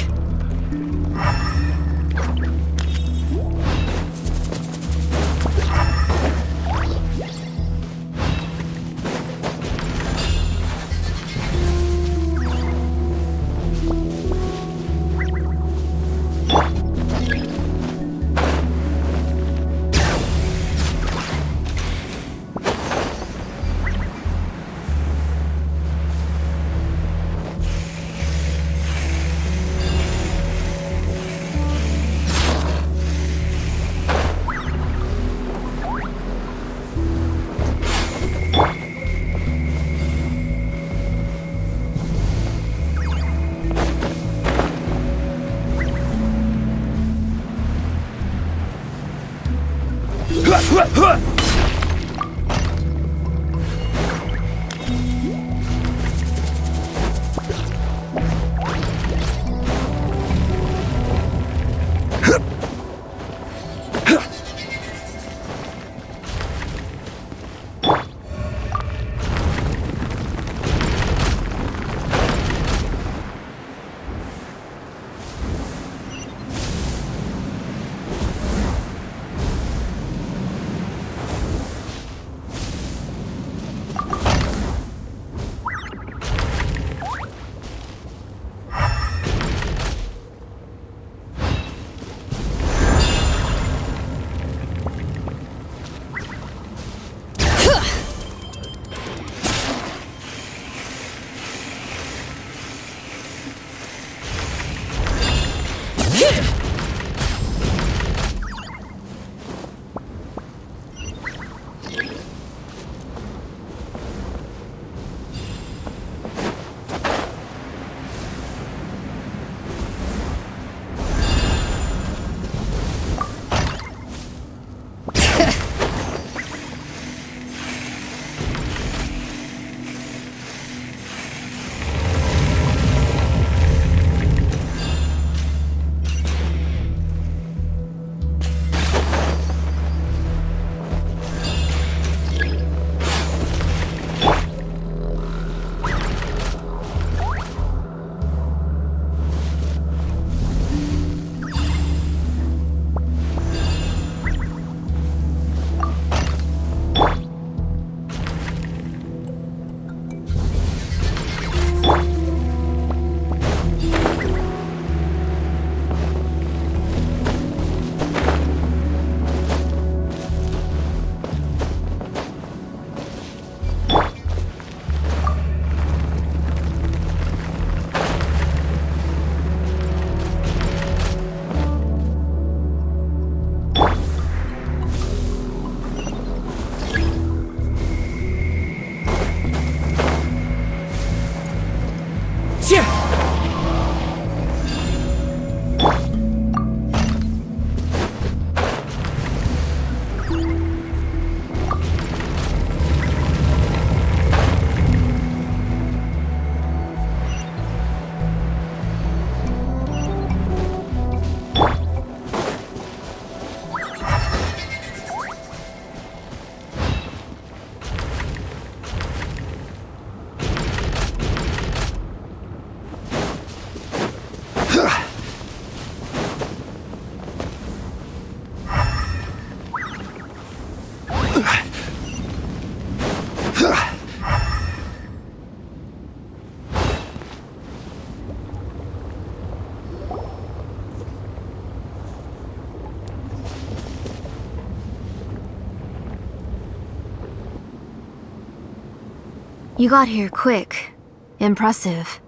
You got here quick. Impressive.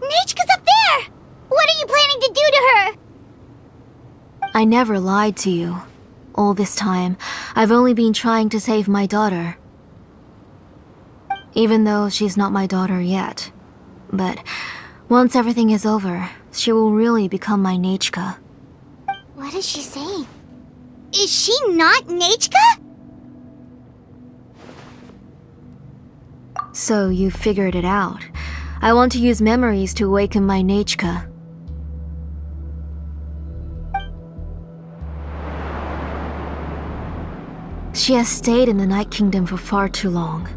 Nechka's up there! What are you planning to do to her?
I never lied to you. All this time, I've only been trying to save my daughter. Even though she's not my daughter yet. But once everything is over, she will really become my Nechka.
What is she saying? Is she not Nechka?
So you figured it out. I want to use memories to awaken my Nechka. She has stayed in the Night Kingdom for far too long.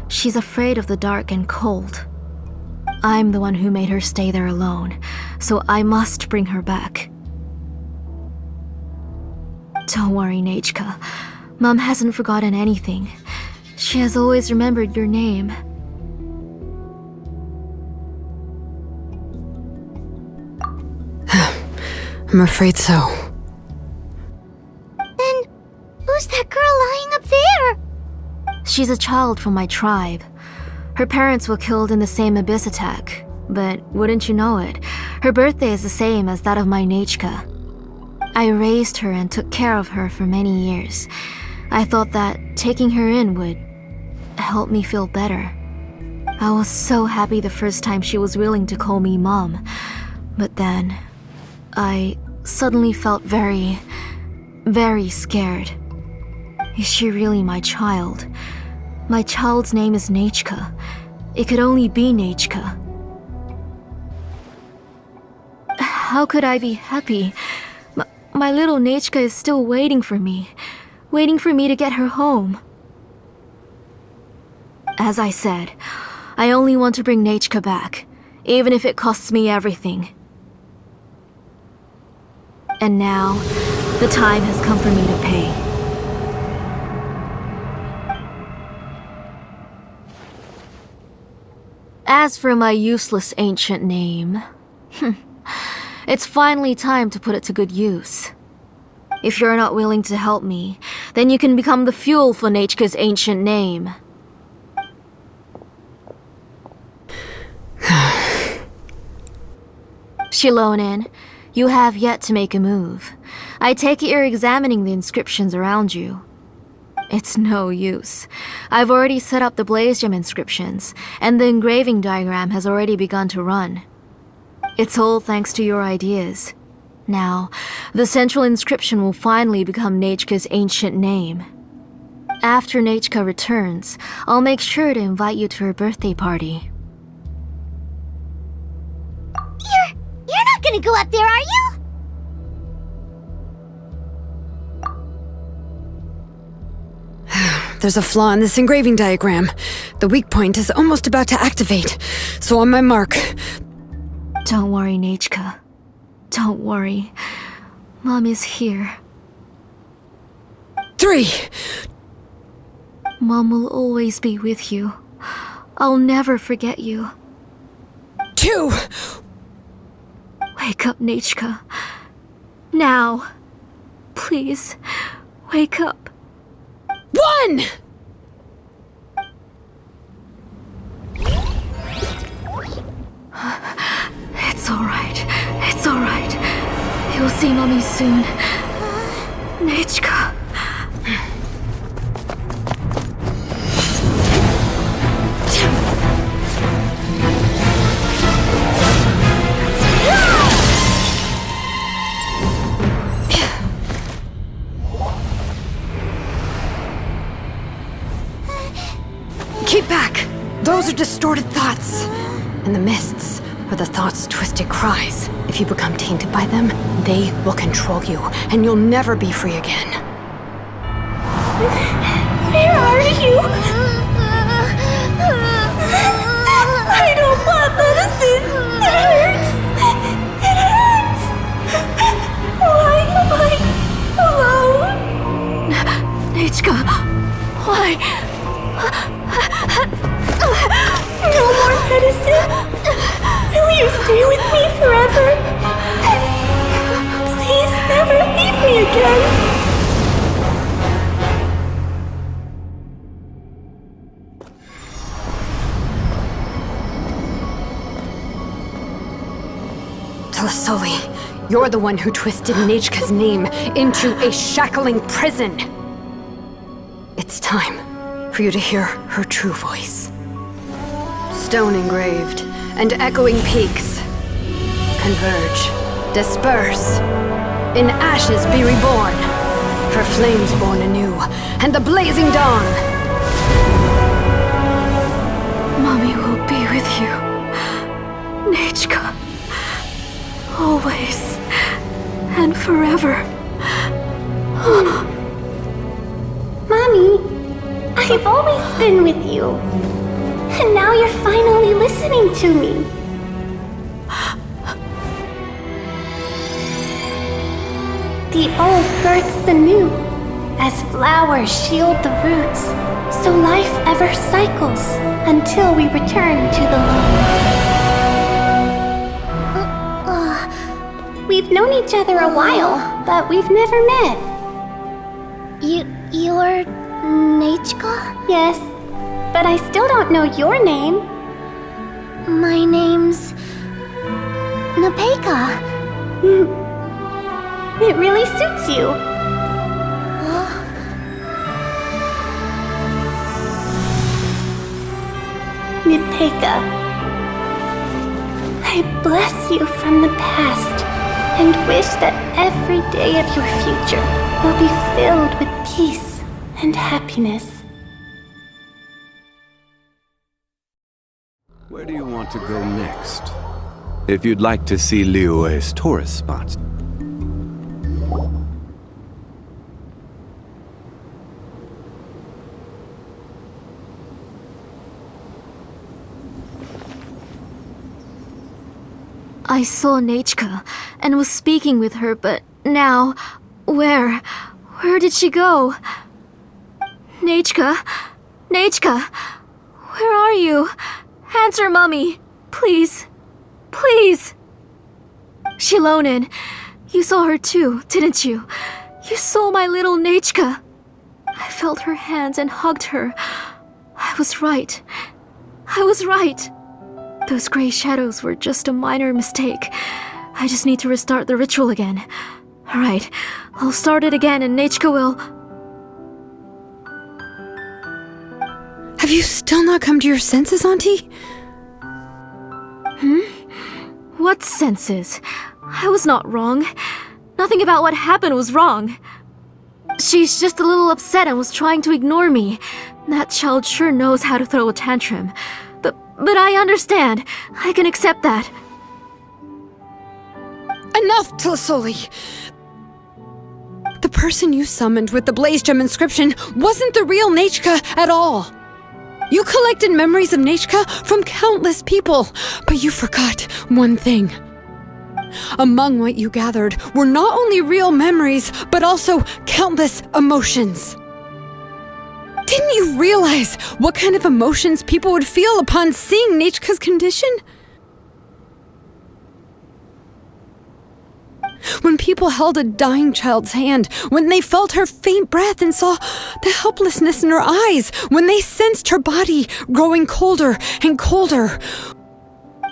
She's afraid of the dark and cold. I'm the one who made her stay there alone, so I must bring her back. Don't worry, Nechka. Mom hasn't forgotten anything. She has always remembered your name.
I'm afraid so.
Then, who's that girl lying up there?
She's a child from my tribe. Her parents were killed in the same abyss attack. But wouldn't you know it, her birthday is the same as that of my Nechka. I raised her and took care of her for many years. I thought that taking her in would help me feel better. I was so happy the first time she was willing to call me Mom. But then, I suddenly felt very, very scared. Is she really my child? My child's name is Nechka. It could only be Nechka. How could I be happy? My little Nechka is still waiting for me to get her home. As I said, I only want to bring Nechka back, even if it costs me everything. And now, the time has come for me to pay. As for my useless ancient name, it's finally time to put it to good use. If you're not willing to help me, then you can become the fuel for Nechka's ancient name. Xilonen, you have yet to make a move. I take it you're examining the inscriptions around you. It's no use. I've already set up the blaze gem inscriptions, and the engraving diagram has already begun to run. It's all thanks to your ideas. Now, the central inscription will finally become Nechka's ancient name. After Nechka returns, I'll make sure to invite you to her birthday party.
You're not gonna go up there, are you?
There's a flaw in this engraving diagram. The weak point is almost about to activate. So on my mark.
Don't worry, Nechka. Don't worry. Mom is here.
3.
Mom will always be with you. I'll never forget you.
2.
Wake up, Nechka. Now. Please, wake up.
1!
It's alright. It's alright. You'll see Mommy soon. Nechka.
Keep back! Those are distorted thoughts. And the mists are the thoughts' twisted cries. If you become tainted by them, they will control you, and you'll never be free again.
Where are you? I don't want medicine. It hurts. It hurts. Why am I alone?
Nechka, why?
No more medicine. Will you stay with me forever? Please never leave me again.
You're the one who twisted Nechka's name into a shackling prison. It's time for you to hear her true voice. Stone engraved and echoing peaks converge, disperse, in ashes be reborn, for flames born anew, and the blazing dawn.
Mommy will be with you. Nechka. Always. And forever.
Mommy, I've always been with you. And now you're finally listening to me. The old births the new, as flowers shield the roots, so life ever cycles until we return to the loam. We've known each other a while, but we've never met.
You're Nechka?
Yes, but I still don't know your name.
My name's Nepeka.
It really suits you. Nepeka, I bless you from the past and wish that every day of your future will be filled with peace and happiness.
Where do you want to go next? If you'd like to see Liyue's tourist spots.
I saw Nechka and was speaking with her, but now, where did she go? Nechka? Nechka? Where are you? Answer, Mummy! Please. Please! Xilonen, you saw her too, didn't you? You saw my little Nechka. I felt her hands and hugged her. I was right. I was right. Those gray shadows were just a minor mistake. I just need to restart the ritual again. Alright, I'll start it again and Nechka will...
Have you still not come to your senses, Auntie?
What senses? I was not wrong. Nothing about what happened was wrong. She's just a little upset and was trying to ignore me. That child sure knows how to throw a tantrum. But I understand. I can accept that.
Enough, Tlasoli! The person you summoned with the Blaze Gem inscription wasn't the real Nechka at all. You collected memories of Nechka from countless people, but you forgot one thing. Among what you gathered were not only real memories, but also countless emotions. Didn't you realize what kind of emotions people would feel upon seeing Nechka's condition? When people held a dying child's hand, when they felt her faint breath and saw the helplessness in her eyes, when they sensed her body growing colder and colder,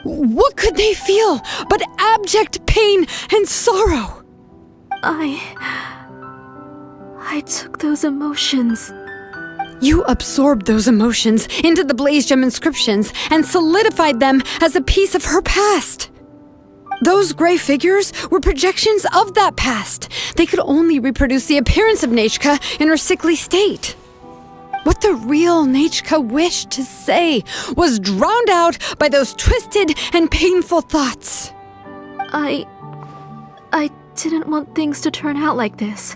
what could they feel but abject pain and sorrow?
I took those emotions.
You absorbed those emotions into the Blaze Gem inscriptions and solidified them as a piece of her past. Those gray figures were projections of that past. They could only reproduce the appearance of Nechka in her sickly state. What the real Nechka wished to say was drowned out by those twisted and painful thoughts.
I didn't want things to turn out like this.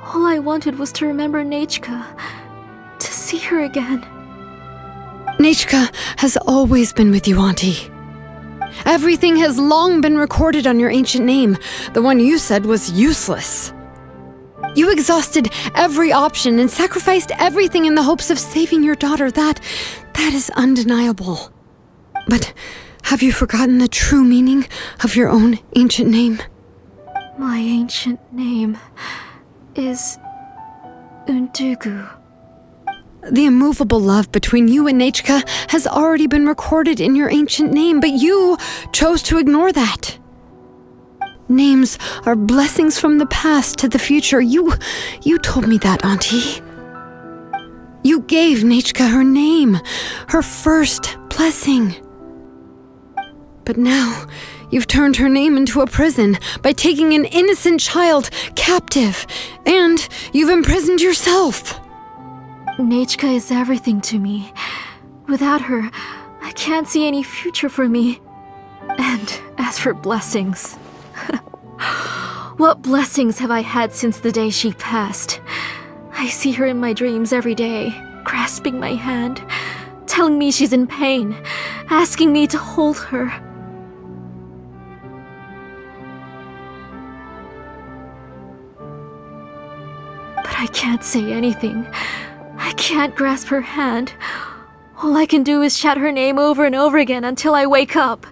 All I wanted was to remember Nechka, to see her again.
Nechka has always been with you, Auntie. Everything has long been recorded on your ancient name, the one you said was useless. You exhausted every option and sacrificed everything in the hopes of saving your daughter. That is undeniable. But have you forgotten the true meaning of your own ancient name?
My ancient name is Undugu.
The immovable love between you and Nechka has already been recorded in your ancient name, but you chose to ignore that. Names are blessings from the past to the future. You told me that, Auntie. You gave Nechka her name, her first blessing. But now, you've turned her name into a prison by taking an innocent child captive, and you've imprisoned yourself.
Nechka is everything to me. Without her, I can't see any future for me. And as for blessings... What blessings have I had since the day she passed? I see her in my dreams every day, grasping my hand, telling me she's in pain, asking me to hold her. But I can't say anything. I can't grasp her hand. All I can do is shout her name over and over again until I wake up.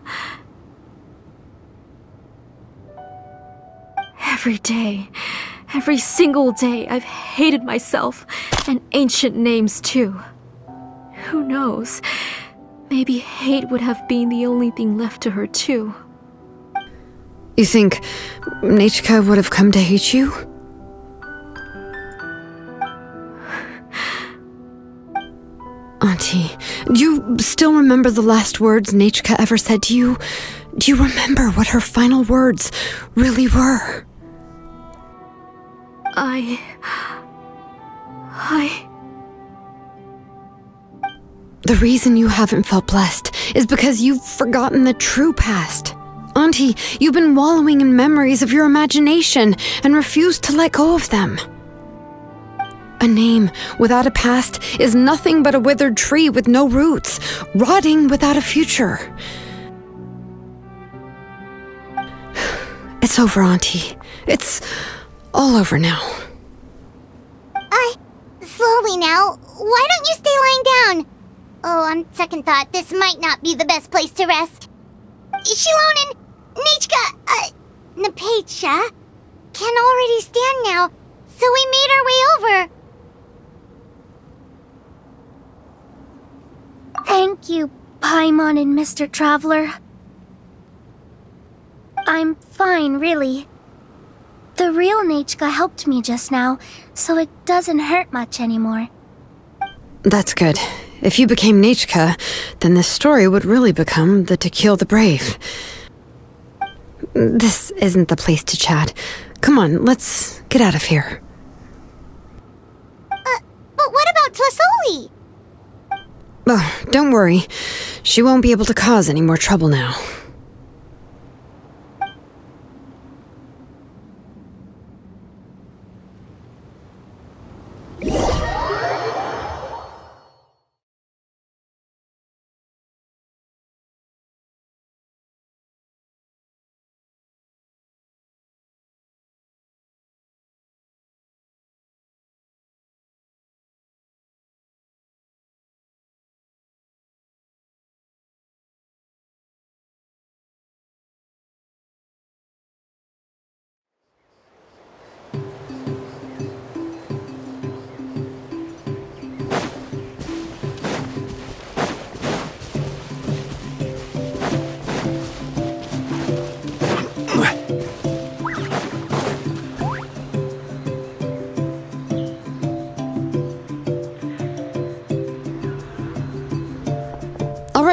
Every day, every single day, I've hated myself, and ancient names too. Who knows? Maybe hate would have been the only thing left to her too.
You think Nechka would have come to hate you? Auntie, do you still remember the last words Nechka ever said to you? Do you remember what her final words really were? The reason you haven't felt blessed is because you've forgotten the true past. Auntie, you've been wallowing in memories of your imagination and refused to let go of them. A name without a past is nothing but a withered tree with no roots, rotting without a future. It's over, Auntie. It's all over now.
Slowly now. Why don't you stay lying down? Oh, on second thought, this might not be the best place to rest. Xilonen, Nechka, Napecha can already stand now, so we made our way over.
Thank you, Paimon and Mr. Traveler. I'm fine, really. The real Nechka helped me just now, so it doesn't hurt much anymore.
That's good. If you became Nechka, then this story would really become the To Kill the Brave. This isn't the place to chat. Come on, let's get out of here.
But what about Tlasoli?
Oh, don't worry. She won't be able to cause any more trouble now.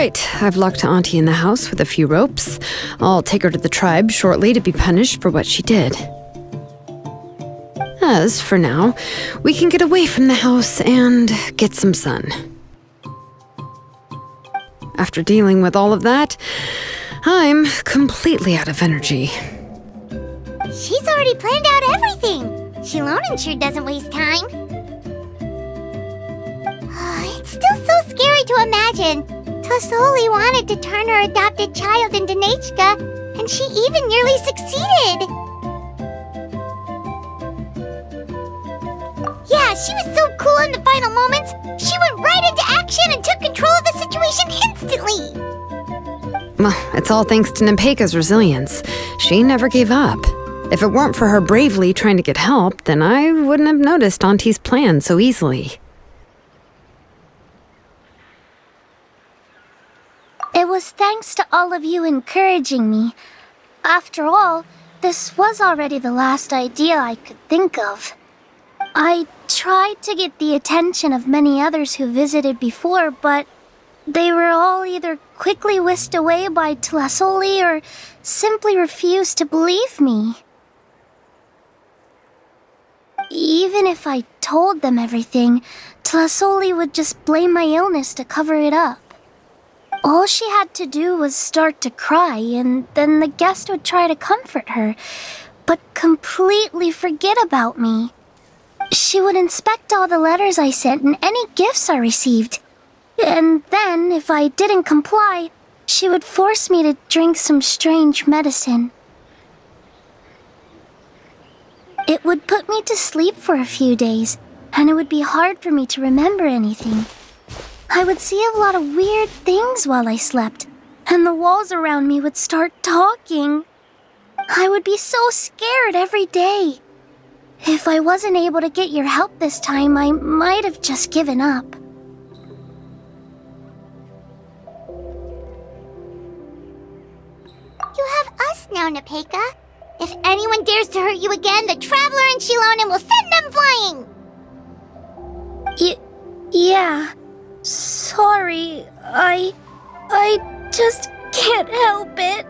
Right, I've locked Auntie in the house with a few ropes. I'll take her to the tribe shortly to be punished for what she did. As for now, we can get away from the house and get some sun. After dealing with all of that, I'm completely out of energy.
She's already planned out everything. Xilonen sure doesn't waste time. It's still so scary to imagine. Tlasoli wanted to turn her adopted child into Nechka, and she even nearly succeeded. Yeah, she was so cool in the final moments. She went right into action and took control of the situation instantly.
Well, it's all thanks to Napecha's resilience. She never gave up. If it weren't for her bravely trying to get help, then I wouldn't have noticed Auntie's plan so easily.
It was thanks to all of you encouraging me. After all, this was already the last idea I could think of. I tried to get the attention of many others who visited before, but they were all either quickly whisked away by Tlasoli or simply refused to believe me. Even if I told them everything, Tlasoli would just blame my illness to cover it up. All she had to do was start to cry, and then the guest would try to comfort her, but completely forget about me. She would inspect all the letters I sent and any gifts I received. And then, if I didn't comply, she would force me to drink some strange medicine. It would put me to sleep for a few days, and it would be hard for me to remember anything. I would see a lot of weird things while I slept, and the walls around me would start talking. I would be so scared every day. If I wasn't able to get your help this time, I might have just given up.
You have us now, Nepeka. If anyone dares to hurt you again, the Traveler and Xilonen will send them flying!
Yeah. Sorry, I just can't help it.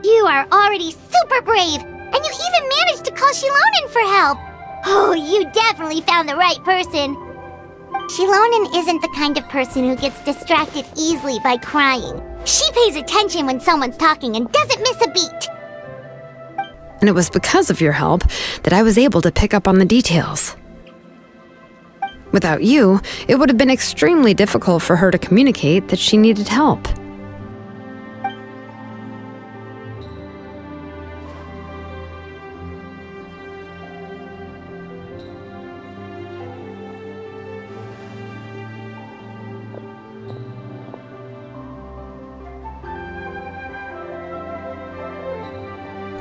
You are already super brave, and you even managed to call Xilonen for help. Oh, you definitely found the right person. Xilonen isn't the kind of person who gets distracted easily by crying. She pays attention when someone's talking and doesn't miss a beat.
And it was because of your help that I was able to pick up on the details. Without you, it would have been extremely difficult for her to communicate that she needed help.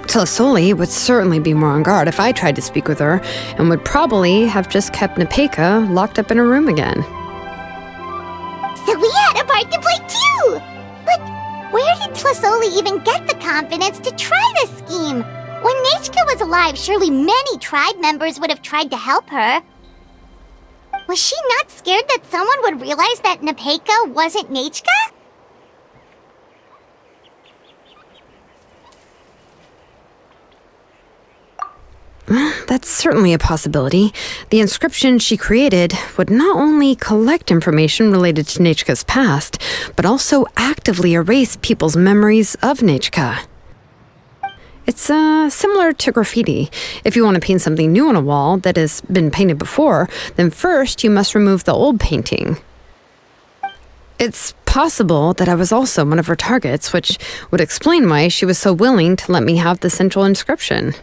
Tlasoli would certainly be more on guard if I tried to speak with her, and would probably have just kept Nepeka locked up in her room again.
So we had a part to play too! But where did Tlasoli even get the confidence to try this scheme? When Nechka was alive, surely many tribe members would have tried to help her. Was she not scared that someone would realize that Nepeka wasn't Nechka?
That's certainly a possibility. The inscription she created would not only collect information related to Nechka's past, but also actively erase people's memories of Nechka. It's similar to graffiti. If you want to paint something new on a wall that has been painted before, then first you must remove the old painting. It's possible that I was also one of her targets, which would explain why she was so willing to let me have the central inscription.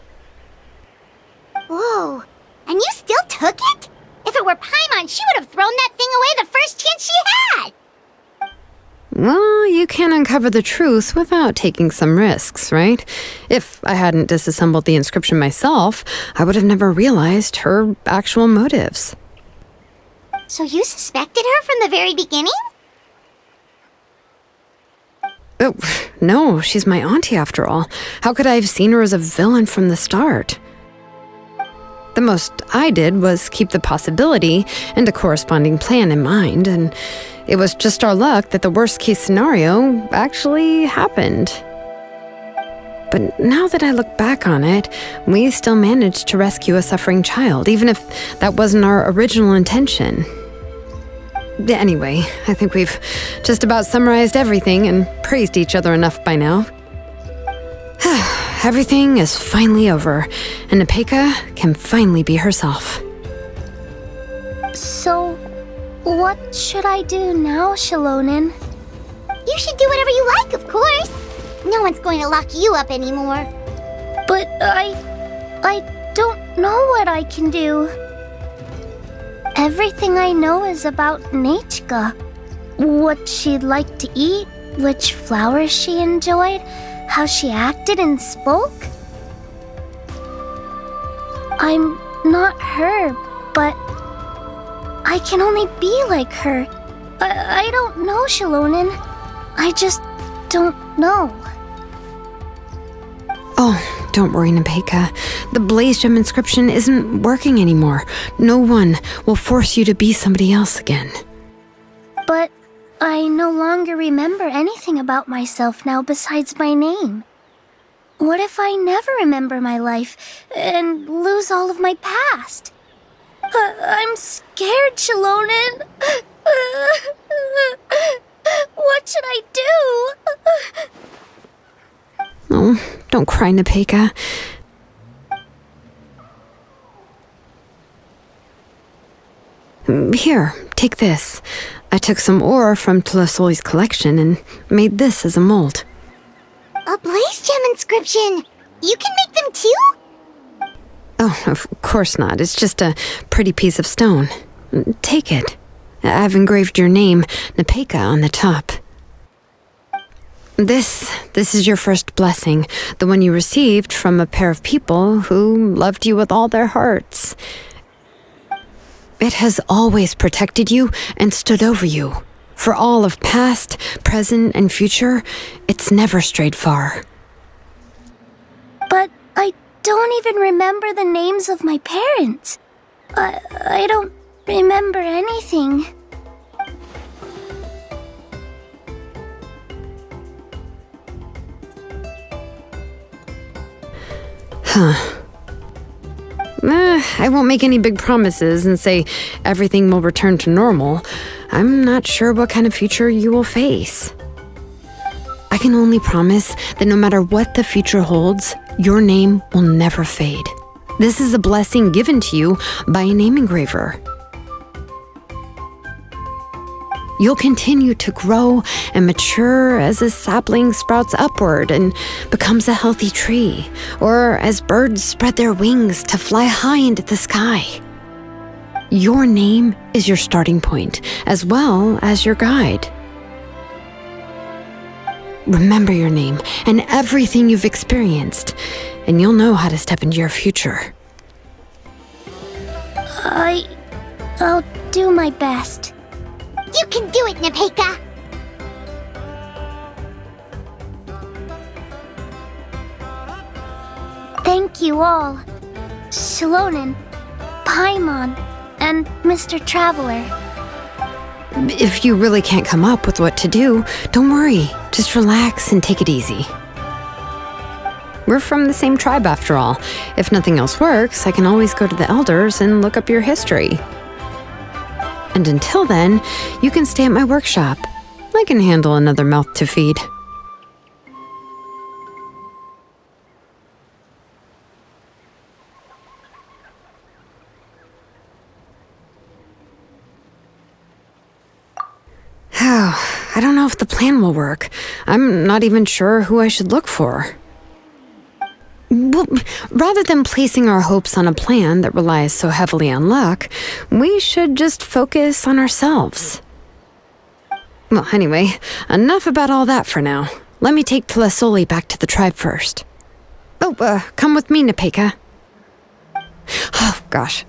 Whoa, and you still took it? If it were Paimon, she would have thrown that thing away the first chance she had!
Well, you can't uncover the truth without taking some risks, right? If I hadn't disassembled the inscription myself, I would have never realized her actual motives.
So you suspected her from the very beginning?
Oh, no, she's my auntie after all. How could I have seen her as a villain from the start? The most I did was keep the possibility and a corresponding plan in mind, and it was just our luck that the worst-case scenario actually happened. But now that I look back on it, we still managed to rescue a suffering child, even if that wasn't our original intention. Anyway, I think we've just about summarized everything and praised each other enough by now. Everything is finally over, and Nepeka can finally be herself.
So, what should I do now, Xilonen?
You should do whatever you like, of course. No one's going to lock you up anymore.
But I don't know what I can do. Everything I know is about Nechka. What she'd like to eat, which flowers she enjoyed, how she acted and spoke. I'm not her, but I can only be like her. I don't know, Xilonen. I just don't know.
Oh, Don't worry, Nepeka. The Blaze Gem inscription isn't working anymore. No one will force you to be somebody else again.
But I no longer remember anything about myself now besides my name. What if I never remember my life and lose all of my past? I'm scared, Xilonen. What should I do?
Oh, don't cry, Nepeka. Here, take this. I took some ore from Tlasoli's collection and made this as a mold.
A Blaze Gem inscription! You can make them too?
Oh, of course not. It's just a pretty piece of stone. Take it. I've engraved your name, Nepeka, on the top. This is your first blessing, the one you received from a pair of people who loved you with all their hearts. It has always protected you and stood over you. For all of past, present, and future, it's never strayed far.
But I don't even remember the names of my parents. I don't remember anything.
Huh. I won't make any big promises and say everything will return to normal. I'm not sure what kind of future you will face. I can only promise that no matter what the future holds, your name will never fade. This is a blessing given to you by a name engraver. You'll continue to grow and mature as a sapling sprouts upward and becomes a healthy tree, or as birds spread their wings to fly high into the sky. Your name is your starting point, as well as your guide. Remember your name and everything you've experienced, and you'll know how to step into your future.
I'll do my best.
You can do it, Nepeka!
Thank you all. Xilonen, Paimon, and Mr. Traveler.
If you really can't come up with what to do, don't worry. Just relax and take it easy. We're from the same tribe after all. If nothing else works, I can always go to the elders and look up your history. And until then, you can stay at my workshop. I can handle another mouth to feed. I don't know if the plan will work. I'm not even sure who I should look for. Well, rather than placing our hopes on a plan that relies so heavily on luck, we should just focus on ourselves. Well, anyway, enough about all that for now. Let me take Tlasoli back to the tribe first. Oh, come with me, Nepeka. Oh, gosh.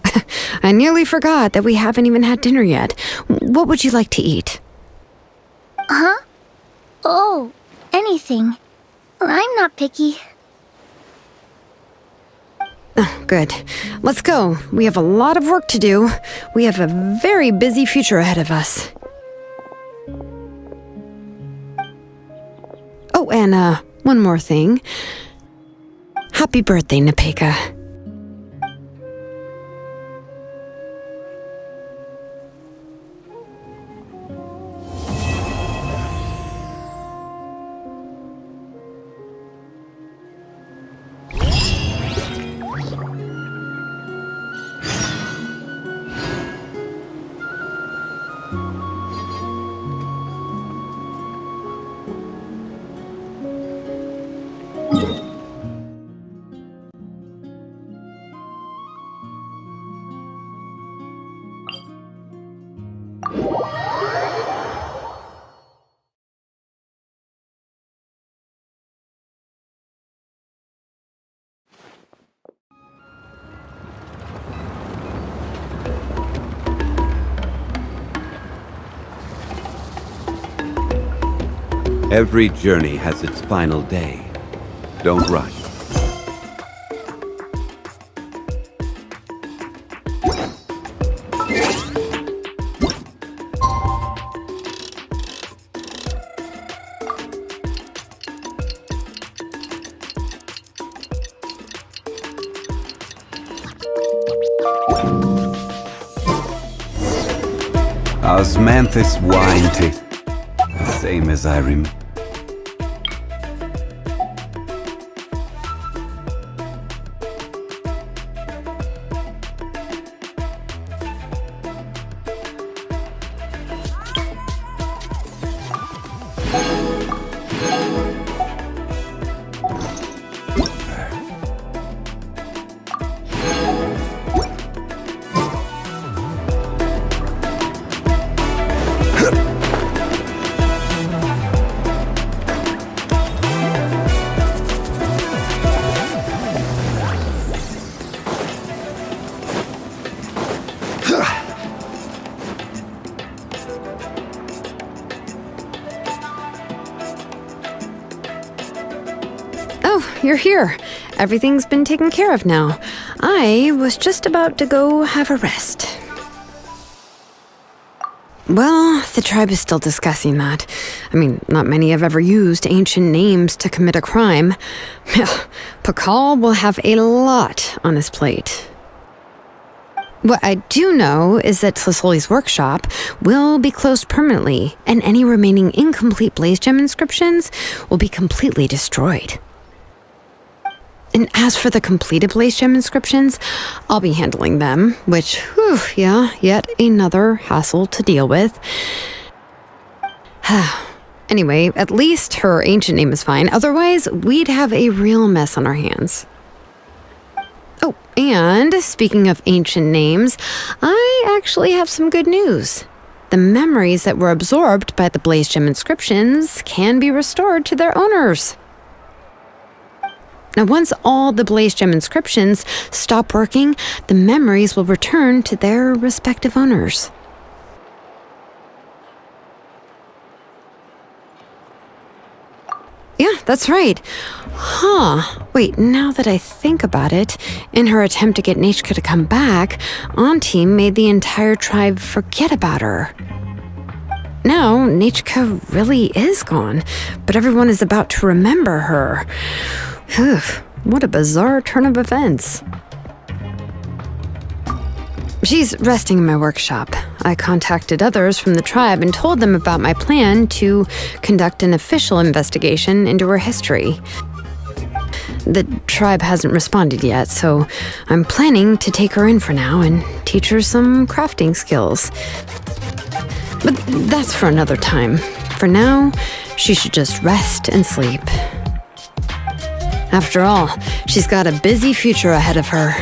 I nearly forgot that we haven't even had dinner yet. What would you like to eat?
Huh? Oh, anything. I'm not picky.
Oh, good. Let's go. We have a lot of work to do. We have a very busy future ahead of us. Oh, and one more thing. Happy birthday, Nepeka.
Every journey has its final day. Don't rush. Osmanthus wine taste. Same as I remember.
You're here. Everything's been taken care of now. I was just about to go have a rest. Well, the tribe is still discussing that. I mean, not many have ever used ancient names to commit a crime. Pakal will have a lot on his plate. What I do know is that Tlisoli's workshop will be closed permanently, and any remaining incomplete blaze gem inscriptions will be completely destroyed. And as for the completed blaze gem inscriptions, I'll be handling them, which, yet another hassle to deal with. Anyway, at least her ancient name is fine. Otherwise, we'd have a real mess on our hands. Oh, and speaking of ancient names, I actually have some good news. The memories that were absorbed by the blaze gem inscriptions can be restored to their owners. Now, once all the blaze gem inscriptions stop working, the memories will return to their respective owners. Yeah, that's right. Wait, now that I think about it, in her attempt to get Nechka to come back, Auntie made the entire tribe forget about her. Now, Nechka really is gone, but everyone is about to remember her. What a bizarre turn of events. She's resting in my workshop. I contacted others from the tribe and told them about my plan to conduct an official investigation into her history. The tribe hasn't responded yet, so I'm planning to take her in for now and teach her some crafting skills. But that's for another time. For now, she should just rest and sleep. After all, she's got a busy future ahead of her.